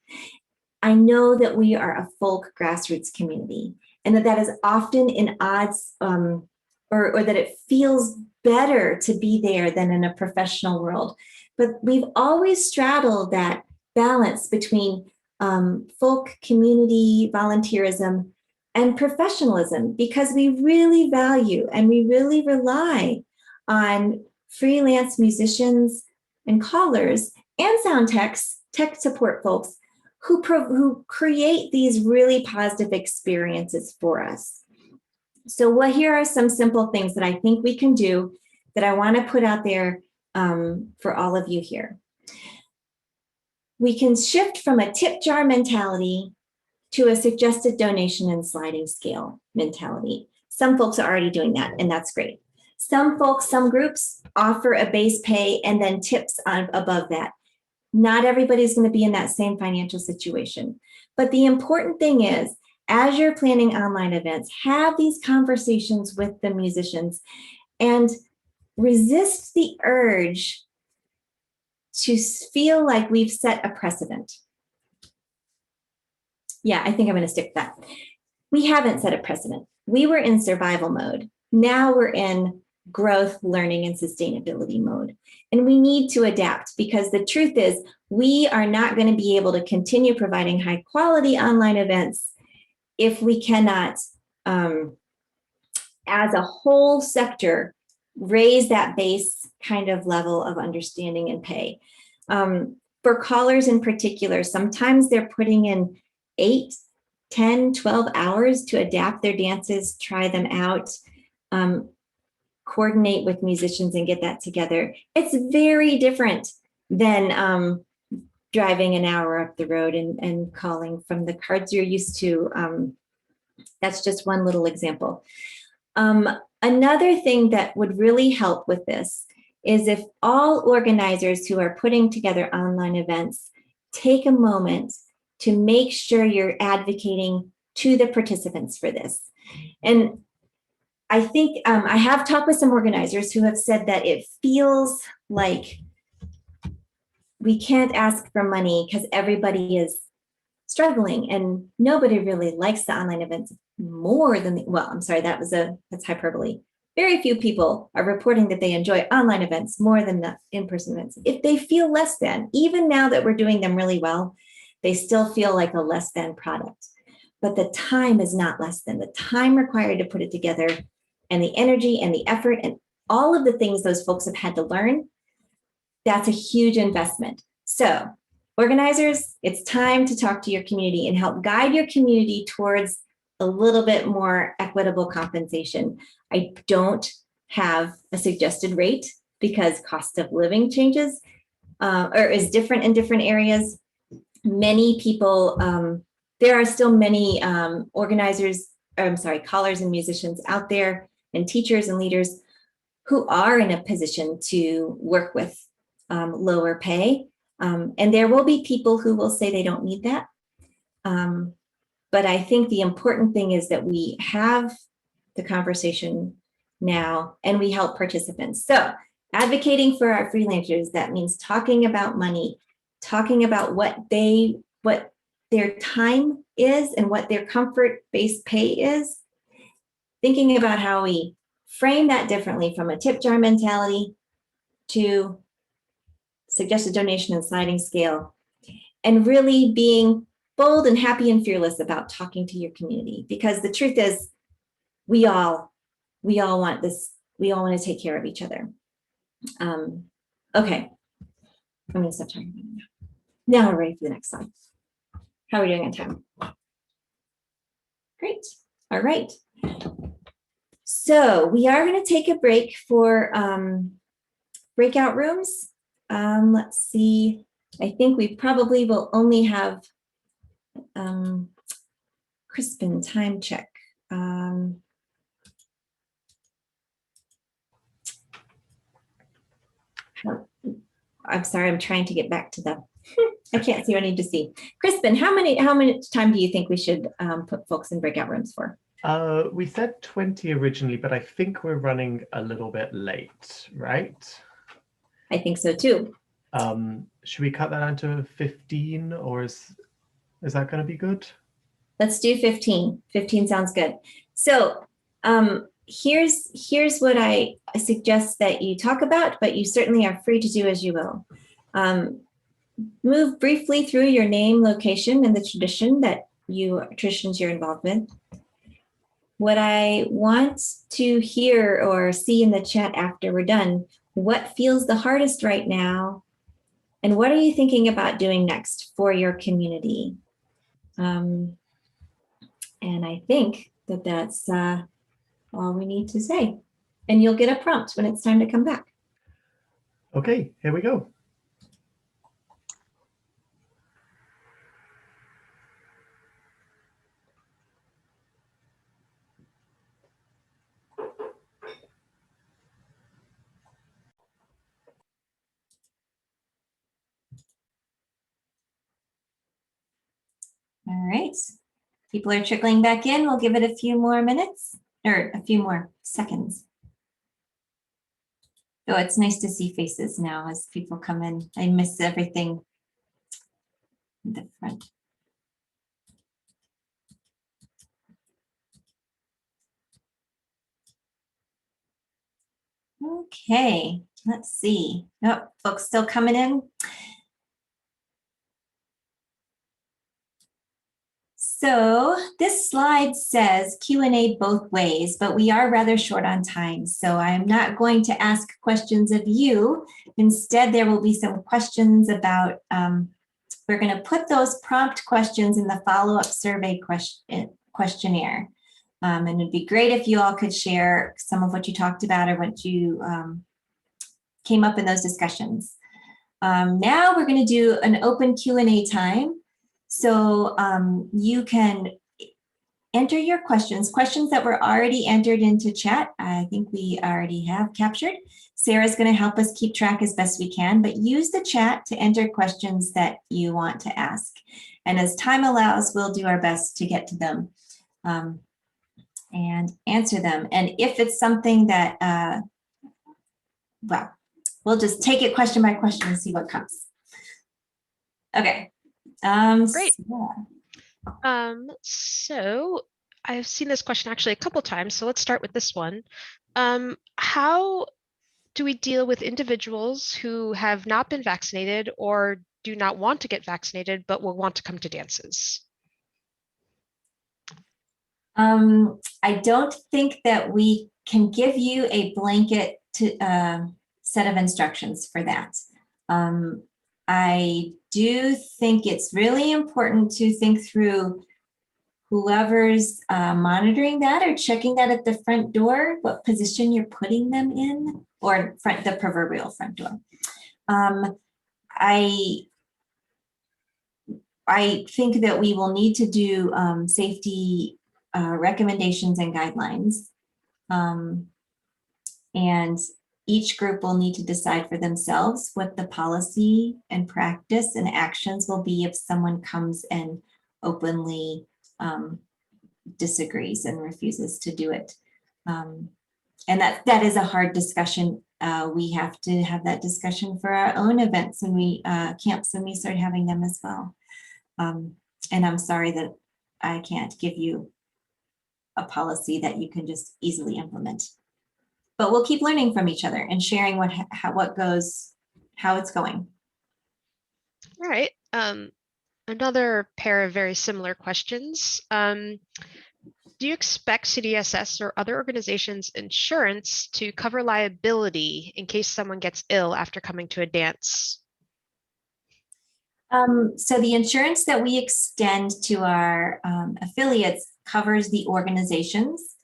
I know that we are a folk grassroots community, and that is often in odds, or that it feels better to be there than in a professional world. But we've always straddled that balance between folk community volunteerism and professionalism, because we really value and we really rely on freelance musicians and callers and sound techs, tech support folks who create these really positive experiences for us. So here are some simple things that I think we can do that I want to put out there for all of you here. We can shift from a tip jar mentality to a suggested donation and sliding scale mentality. Some folks are already doing that, and that's great. Some folks, some groups offer a base pay and then tips above that. Not everybody's going to be in that same financial situation. But the important thing is, as you're planning online events, have these conversations with the musicians and resist the urge to feel like we've set a precedent. Yeah, I think I'm going to stick with that. We haven't set a precedent. We were in survival mode. Now we're in growth, learning, and sustainability mode. And we need to adapt, because the truth is we are not going to be able to continue providing high quality online events if we cannot, as a whole sector, raise that base kind of level of understanding and pay. For callers in particular, sometimes they're putting in 8, 10, 12 hours to adapt their dances, try them out, coordinate with musicians and get that together. It's very different than driving an hour up the road and calling from the cards you're used to. That's just one little example. Another thing that would really help with this is if all organizers who are putting together online events take a moment to make sure you're advocating to the participants for this. And I think I have talked with some organizers who have said that it feels like we can't ask for money because everybody is struggling and nobody really likes the online events more than, well, I'm sorry, that's hyperbole. very few people are reporting that they enjoy online events more than the in-person events. If they feel less than, even now that we're doing them really well, they still feel like a less than product. But the time is not less than. The time required to put it together and the energy and the effort and all of the things those folks have had to learn, that's a huge investment. So organizers, it's time to talk to your community and help guide your community towards a little bit more equitable compensation. I don't have a suggested rate because cost of living changes or is different in different areas. Many people, there are still many organizers, callers and musicians out there and teachers and leaders who are in a position to work with lower pay. And there will be people who will say they don't need that. But I think the important thing is that we have the conversation now and we help participants. So advocating for our freelancers, that means talking about money, talking about what their time is and what their comfort-based pay is, thinking about how we frame that differently from a tip jar mentality to suggested donation and sliding scale, and really being bold and happy and fearless about talking to your community, because the truth is we all want this, we all want to take care of each other. Okay, I'm going to stop talking now. We're ready for the next slide. How are we doing on time? Great. All right. So we are going to take a break for breakout rooms. Let's see. I think we probably will only have Crispin time check. I'm sorry, I'm trying to get back to the, I can't see what I need to see. Crispin, how much time do you think we should put folks in breakout rooms for? We said 20 originally, but I think we're running a little bit late, right? I think so too. Should we cut that down to 15, or is that going to be good? Let's do 15. 15 sounds good. So here's what I suggest that you talk about, but you certainly are free to do as you will. Move briefly through your name, location, and the traditions you're involved with. What I want to hear or see in the chat after we're done, what feels the hardest right now? And what are you thinking about doing next for your community? And I think that that's all we need to say. And you'll get a prompt when it's time to come back. Okay, here we go. All right. People are trickling back in. We'll give it a few more minutes or a few more seconds. Oh, it's nice to see faces now as people come in. I miss everything in the front. Okay, let's see. Oh, folks still coming in. So this slide says Q&A both ways, but we are rather short on time. So I'm not going to ask questions of you. Instead, there will be some questions about, we're going to put those prompt questions in the follow-up survey questionnaire. And it'd be great if you all could share some of what you talked about or what you came up in those discussions. Now we're going to do an open Q&A time. So you can enter your questions that were already entered into chat. I think we already have captured. Sarah's going to help us keep track as best we can, but use the chat to enter questions that you want to ask. And as time allows, we'll do our best to get to them and answer them. And if it's something that, well, we'll just take it question by question and see what comes. Okay. Great. Yeah. So I've seen this question actually a couple times, so let's start with this one. How do we deal with individuals who have not been vaccinated or do not want to get vaccinated, but will want to come to dances? I don't think that we can give you a blanket set of instructions for that. I do think it's really important to think through whoever's monitoring that or checking that at the front door, what position you're putting them in, or the proverbial front door. I think that we will need to do safety recommendations and guidelines. And each group will need to decide for themselves what the policy and practice and actions will be if someone comes and openly disagrees and refuses to do it. And that is a hard discussion. We have to have that discussion for our own events and camps, and we start having them as well. And I'm sorry that I can't give you a policy that you can just easily implement. But we'll keep learning from each other and sharing what goes, how it's going. All right. Another pair of very similar questions. Do you expect CDSS or other organizations' insurance to cover liability in case someone gets ill after coming to a dance? So the insurance that we extend to our affiliates covers the organizations.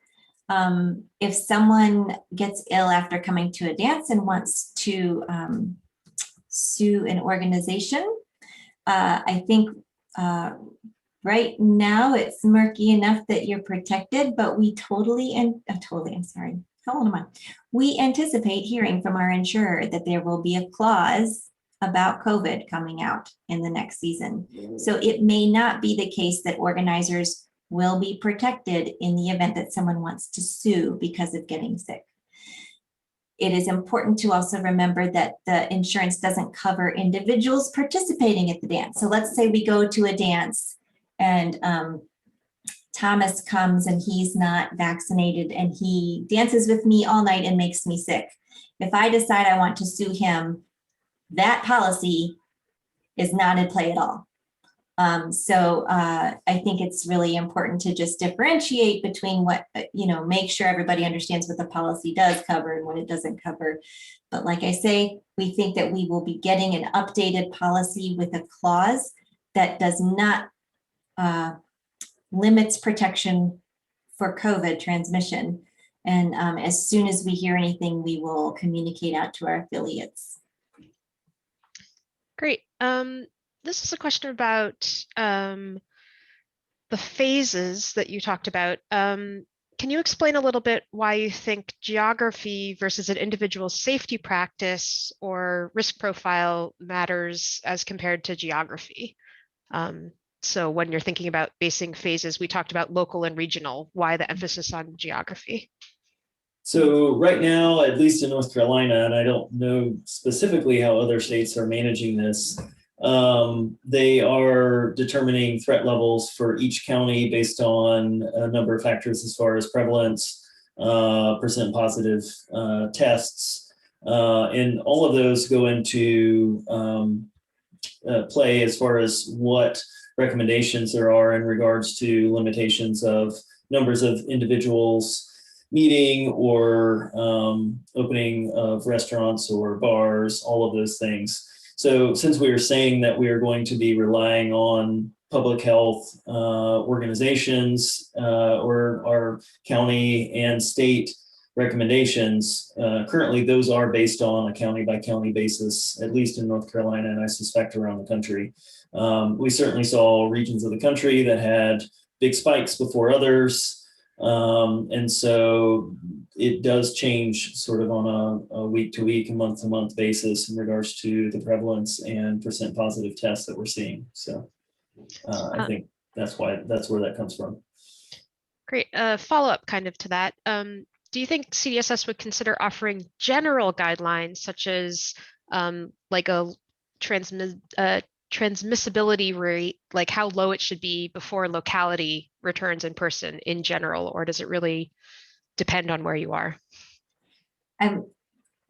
If someone gets ill after coming to a dance and wants to sue an organization, I think right now it's murky enough that you're protected, but we I'm sorry, how old am I? We anticipate hearing from our insurer that there will be a clause about COVID coming out in the next season. So it may not be the case that organizers will be protected in the event that someone wants to sue because of getting sick. It is important to also remember that the insurance doesn't cover individuals participating at the dance. So let's say we go to a dance and Thomas comes and he's not vaccinated and he dances with me all night and makes me sick. If I decide I want to sue him, that policy is not in play at all. So I think it's really important to just differentiate between what, make sure everybody understands what the policy does cover and what it doesn't cover. But like I say, we think that we will be getting an updated policy with a clause that does not limits protection for COVID transmission. And as soon as we hear anything, we will communicate out to our affiliates. Great. This is a question about the phases that you talked about. Can you explain a little bit why you think geography versus an individual safety practice or risk profile matters as compared to geography? So when you're thinking about basing phases, we talked about local and regional. Why the emphasis on geography? So right now, at least in North Carolina, and I don't know specifically how other states are managing this, they are determining threat levels for each county based on a number of factors as far as prevalence, percent positive tests, and all of those go into play as far as what recommendations there are in regards to limitations of numbers of individuals meeting or opening of restaurants or bars, all of those things. So since we are saying that we are going to be relying on public health organizations or our county and state recommendations, currently those are based on a county by county basis, at least in North Carolina, and I suspect around the country. We certainly saw regions of the country that had big spikes before others. And so it does change sort of on a week to week and month to month basis in regards to the prevalence and percent positive tests that we're seeing. So I think that's where that comes from. Great. Follow up kind of to that. Do you think CDSS would consider offering general guidelines such as like a transmissibility rate, like how low it should be before locality returns in person in general, or does it really depend on where you are? I'm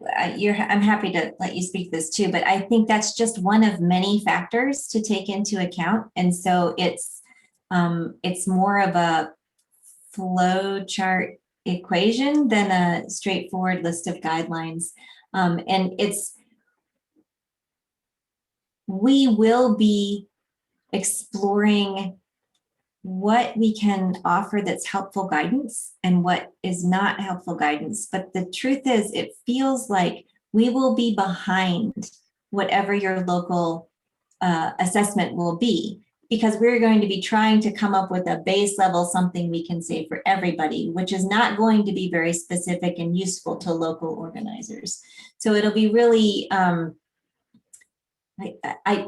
I'm happy to let you speak this too, but I think that's just one of many factors to take into account. And so it's more of a flow chart equation than a straightforward list of guidelines. And we will be exploring what we can offer that's helpful guidance and what is not helpful guidance. But the truth is, it feels like we will be behind whatever your local assessment will be, because we're going to be trying to come up with a base level, something we can say for everybody, which is not going to be very specific and useful to local organizers. So it'll be really, I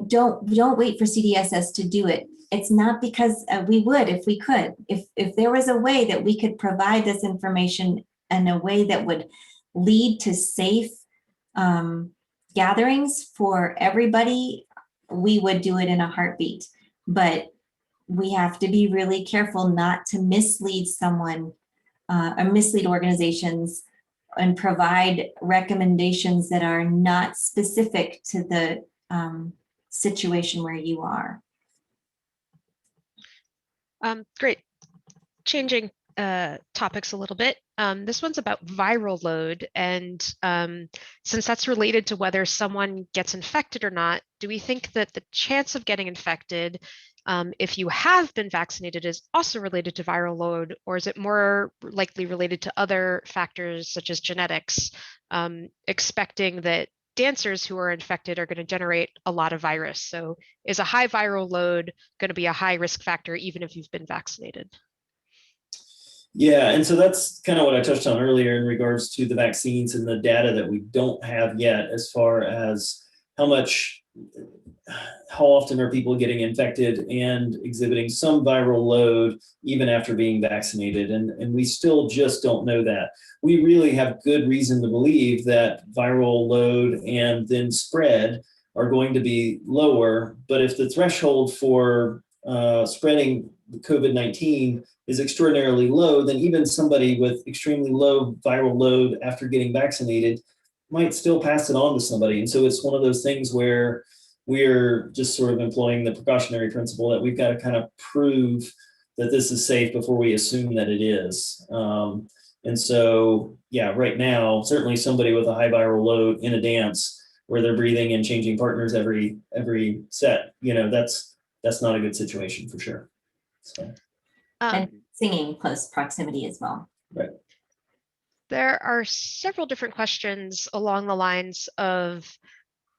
don't wait for CDSS to do it. It's not because we would if we could. If there was a way that we could provide this information in a way that would lead to safe gatherings for everybody, we would do it in a heartbeat. But we have to be really careful not to mislead someone or mislead organizations and provide recommendations that are not specific to the situation where you are. Great. Changing topics a little bit. This one's about viral load. And since that's related to whether someone gets infected or not, do we think that the chance of getting infected if you have been vaccinated is also related to viral load, or is it more likely related to other factors such as genetics, expecting that dancers who are infected are going to generate a lot of virus? So is a high viral load going to be a high risk factor even if you've been vaccinated? Yeah, and so that's kind of what I touched on earlier in regards to the vaccines and the data that we don't have yet, as far as how often are people getting infected and exhibiting some viral load even after being vaccinated. And we still just don't know that. We really have good reason to believe that viral load and then spread are going to be lower. But if the threshold for spreading COVID-19 is extraordinarily low, then even somebody with extremely low viral load after getting vaccinated might still pass it on to somebody. And so it's one of those things where we're just sort of employing the precautionary principle that we've got to kind of prove that this is safe before we assume that it is. And so, yeah, right now, certainly somebody with a high viral load in a dance where they're breathing and changing partners every set, that's not a good situation for sure. So. And singing close proximity as well. Right. There are several different questions along the lines of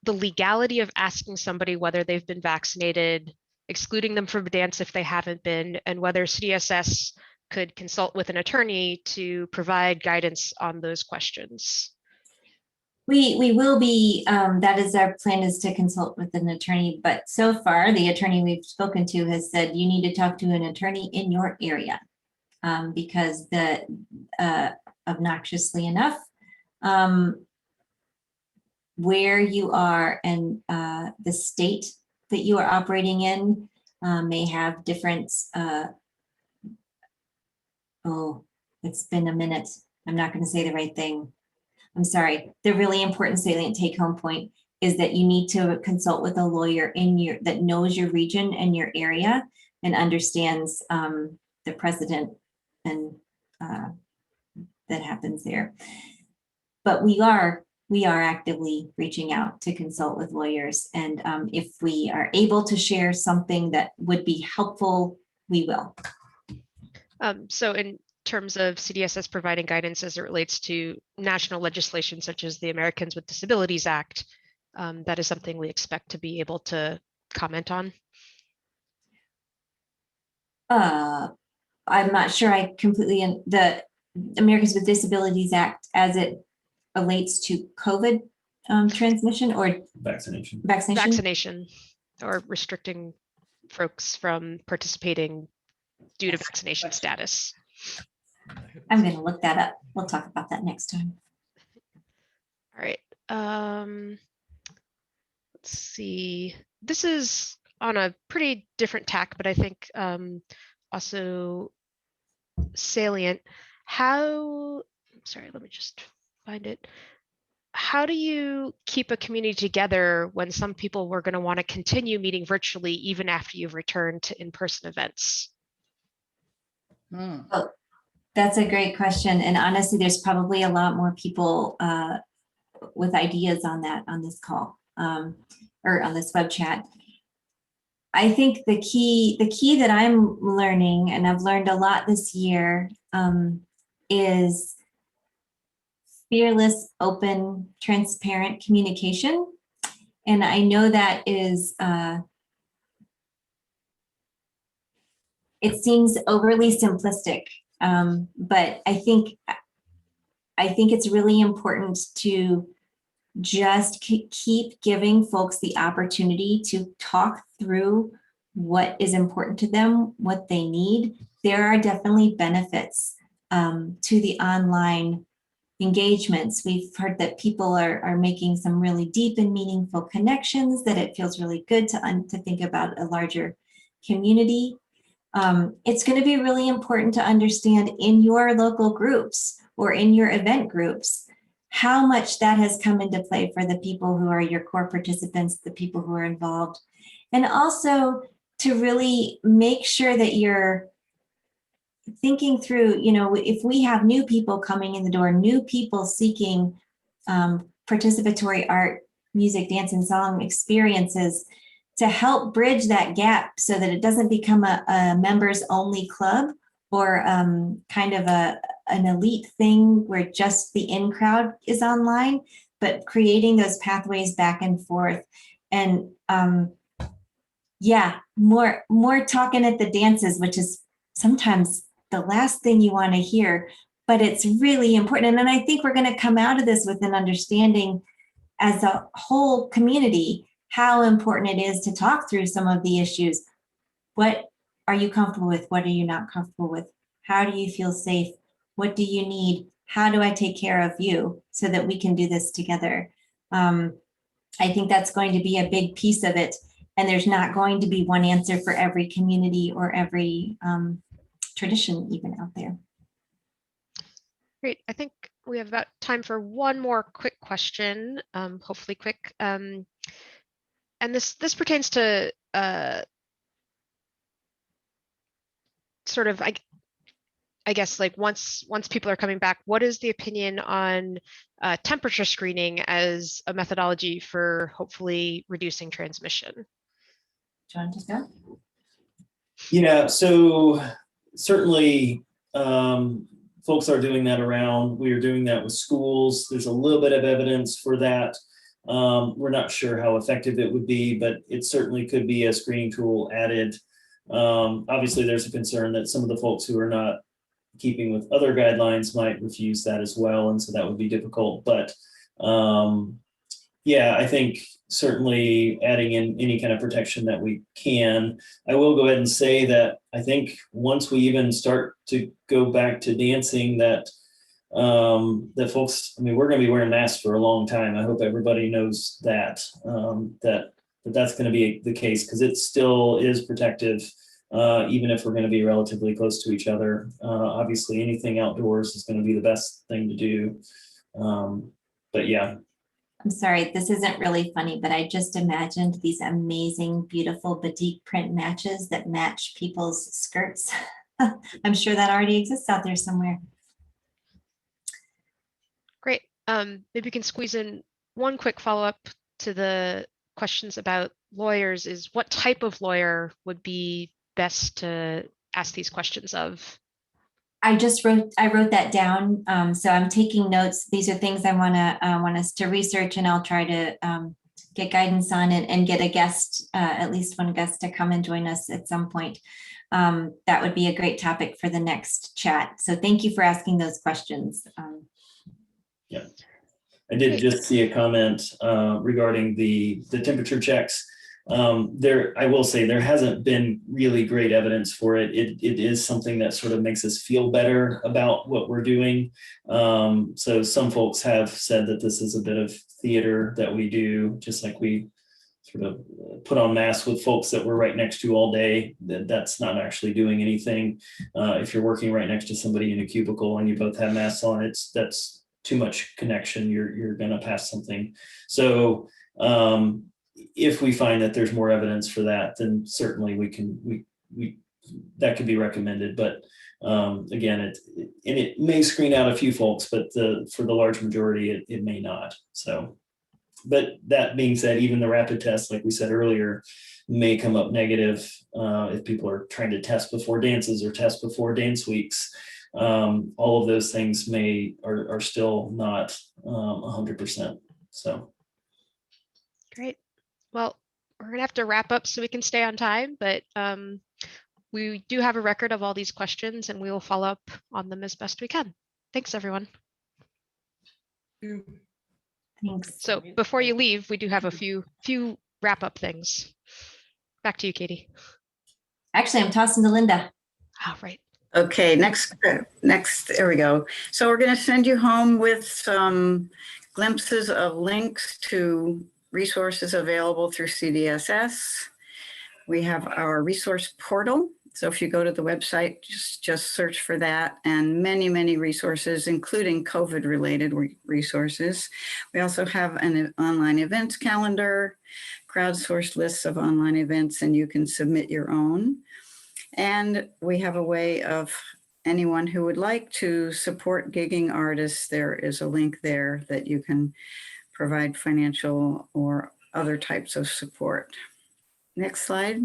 the legality of asking somebody whether they've been vaccinated, excluding them from a dance if they haven't been, and whether CDSS could consult with an attorney to provide guidance on those questions. We will be, that is our plan, is to consult with an attorney, but so far the attorney we've spoken to has said you need to talk to an attorney in your area because obnoxiously enough, where you are and the state that you are operating in may have different, it's been a minute. I'm not going to say the right thing. I'm sorry. The really important salient take-home point is that you need to consult with a lawyer that knows your region and your area and understands the precedent and that happens there. But we are actively reaching out to consult with lawyers, and if we are able to share something that would be helpful, we will. So in terms of CDSS providing guidance as it relates to national legislation such as the Americans with Disabilities Act, that is something we expect to be able to comment on. I'm not sure I completely, the Americans with Disabilities Act as it relates to COVID transmission or vaccination or restricting folks from participating due to vaccination status. I'm going to look that up. We'll talk about that next time. All right. Let's see. This is on a pretty different tack, but I think also salient. Sorry, let me just find it. How do you keep a community together when some people were going to want to continue meeting virtually even after you've returned to in-person events? Oh, that's a great question. And honestly, there's probably a lot more people with ideas on that on this call or on this web chat. I think the key that I'm learning, and I've learned a lot this year, is fearless, open, transparent communication. And I know that is, it seems overly simplistic, but I think it's really important to just keep giving folks the opportunity to talk through what is important to them, what they need. There are definitely benefits to the online engagements. We've heard that people are making some really deep and meaningful connections, that it feels really good to think about a larger community. It's going to be really important to understand in your local groups or in your event groups how much that has come into play for the people who are your core participants, the people who are involved, and also to really make sure that you're thinking through, if we have new people coming in the door, new people seeking participatory art, music, dance, and song experiences, to help bridge that gap so that it doesn't become a members only club or kind of an elite thing where just the in crowd is online, but creating those pathways back and forth. And more talking at the dances, which is sometimes the last thing you want to hear, but it's really important. And I think we're going to come out of this with an understanding as a whole community how important it is to talk through some of the issues. What are you comfortable with? What are you not comfortable with? How do you feel safe? What do you need? How do I take care of you so that we can do this together? I think that's going to be a big piece of it. And there's not going to be one answer for every community or every tradition even out there. Great. I think we have about time for one more quick question, hopefully quick. And this pertains to sort of, I guess, like once people are coming back, what is the opinion on temperature screening as a methodology for hopefully reducing transmission? John, just go. Yeah, so certainly folks are doing that around. We are doing that with schools. There's a little bit of evidence for that. We're not sure how effective it would be, but it certainly could be a screening tool added. Obviously, there's a concern that some of the folks who are not keeping with other guidelines might refuse that as well, and so that would be difficult. But yeah, I think certainly adding in any kind of protection that we can. I will go ahead and say that I think once we even start to go back to dancing, that that folks, I mean, we're going to be wearing masks for a long time. I hope everybody knows that that's going to be the case, because it still is protective, even if we're going to be relatively close to each other. Obviously, anything outdoors is going to be the best thing to do. But yeah. I'm sorry, this isn't really funny, but I just imagined these amazing, beautiful batik print matches that match people's skirts. I'm sure that already exists out there somewhere. Great. Maybe we can squeeze in one quick follow-up to the questions about lawyers. Is what type of lawyer would be best to ask these questions of? I wrote that down. So I'm taking notes. These are things I want us to research, and I'll try to get guidance on it and get a guest, at least one guest, to come and join us at some point. That would be a great topic for the next chat. So thank you for asking those questions. Yeah, I did just see a comment regarding the temperature checks. I will say there hasn't been really great evidence for it. It is something that sort of makes us feel better about what we're doing. So some folks have said that this is a bit of theater that we do, just like we sort of put on masks with folks that we're right next to all day. That's not actually doing anything. If you're working right next to somebody in a cubicle and you both have masks on, that's too much connection, you're going to pass something. So if we find that there's more evidence for that, then certainly we that could be recommended. But again, it may screen out a few folks, but for the large majority, it may not. So, but that being said, even the rapid test, like we said earlier, may come up negative if people are trying to test before dances or test before dance weeks. All of those things are still not 100%. So. Great. Well, we're gonna have to wrap up so we can stay on time, but we do have a record of all these questions and we will follow up on them as best we can. Thanks, everyone. Thanks. So before you leave, we do have a few wrap up things. Back to you, Katie. Actually, I'm tossing to Linda. All right. Okay, next, there we go. So we're going to send you home with some glimpses of links to resources available through CDSS. We have our resource portal. So if you go to the website, just search for that, and many resources, including COVID-related resources. We also have an online events calendar, crowdsourced lists of online events, and you can submit your own. And we have a way of anyone who would like to support gigging artists, there is a link there that you can provide financial or other types of support. Next slide.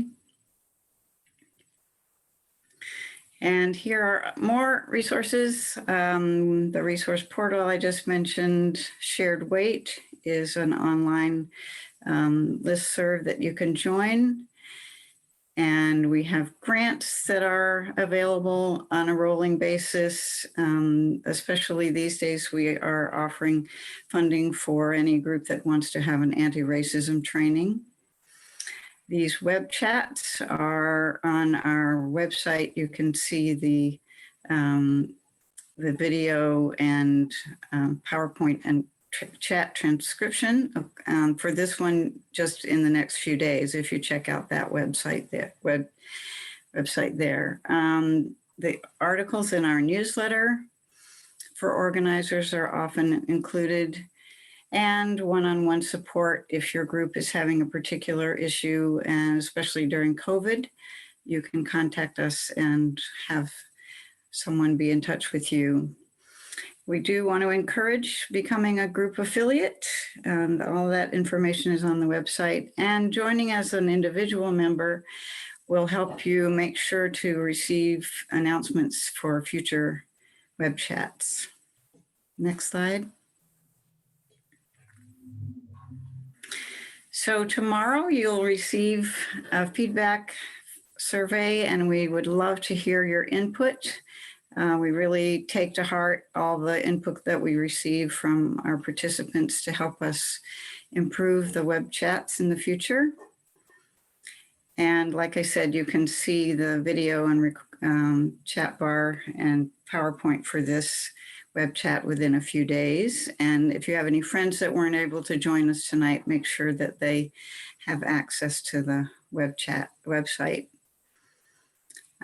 And here are more resources. The resource portal I just mentioned. Shared Wait is an online listserv that you can join. And we have grants that are available on a rolling basis. Especially these days, we are offering funding for any group that wants to have an anti-racism training. These web chats are on our website. You can see the video and PowerPoint and chat transcription for this one just in the next few days. If you check out that website, website there. The articles in our newsletter for organizers are often included, and one-on-one support if your group is having a particular issue, and especially during COVID, you can contact us and have someone be in touch with you. We do want to encourage becoming a group affiliate. All that information is on the website, and joining as an individual member will help you make sure to receive announcements for future web chats. Next slide. So tomorrow you'll receive a feedback survey, and we would love to hear your input. We really take to heart all the input that we receive from our participants to help us improve the web chats in the future. And like I said, you can see the video and chat bar and PowerPoint for this web chat within a few days. And if you have any friends that weren't able to join us tonight, make sure that they have access to the web chat website.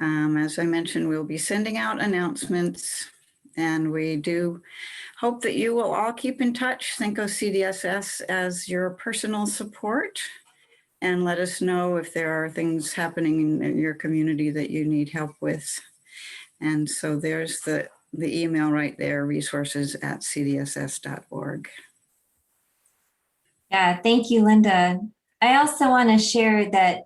As I mentioned, we'll be sending out announcements, and we do hope that you will all keep in touch. Think of CDSS as your personal support, and let us know if there are things happening in your community that you need help with. And so there's the email right there, resources@cdss.org. Yeah, thank you, Linda. I also want to share that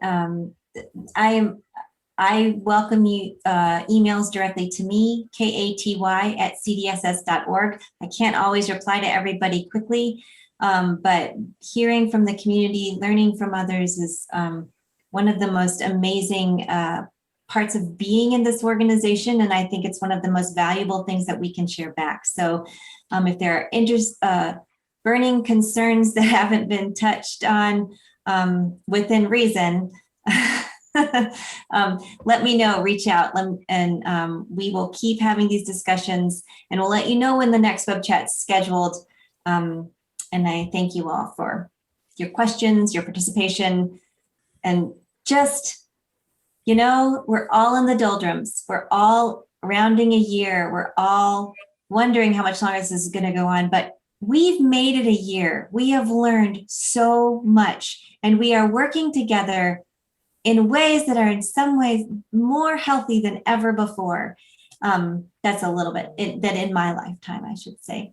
I welcome you emails directly to me, katy@cdss.org. I can't always reply to everybody quickly, but hearing from the community, learning from others is one of the most amazing parts of being in this organization. And I think it's one of the most valuable things that we can share back. So if there are burning concerns that haven't been touched on within reason, let me know, reach out, and we will keep having these discussions, and we'll let you know when the next web chat's scheduled. And I thank you all for your questions, your participation, and just, we're all in the doldrums. We're all rounding a year. We're all wondering how much longer this is going to go on, but we've made it a year. We have learned so much, and we are working together in ways that are in some ways more healthy than ever before. That's a little bit that in my lifetime, I should say.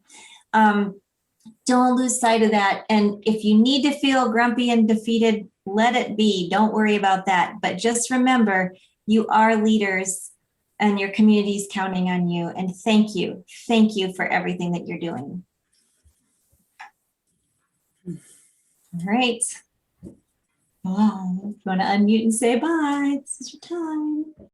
Don't lose sight of that. And if you need to feel grumpy and defeated, let it be. Don't worry about that. But just remember, you are leaders and your community is counting on you. And thank you. Thank you for everything that you're doing. All right. Well, if you want to unmute and say bye, this is your time.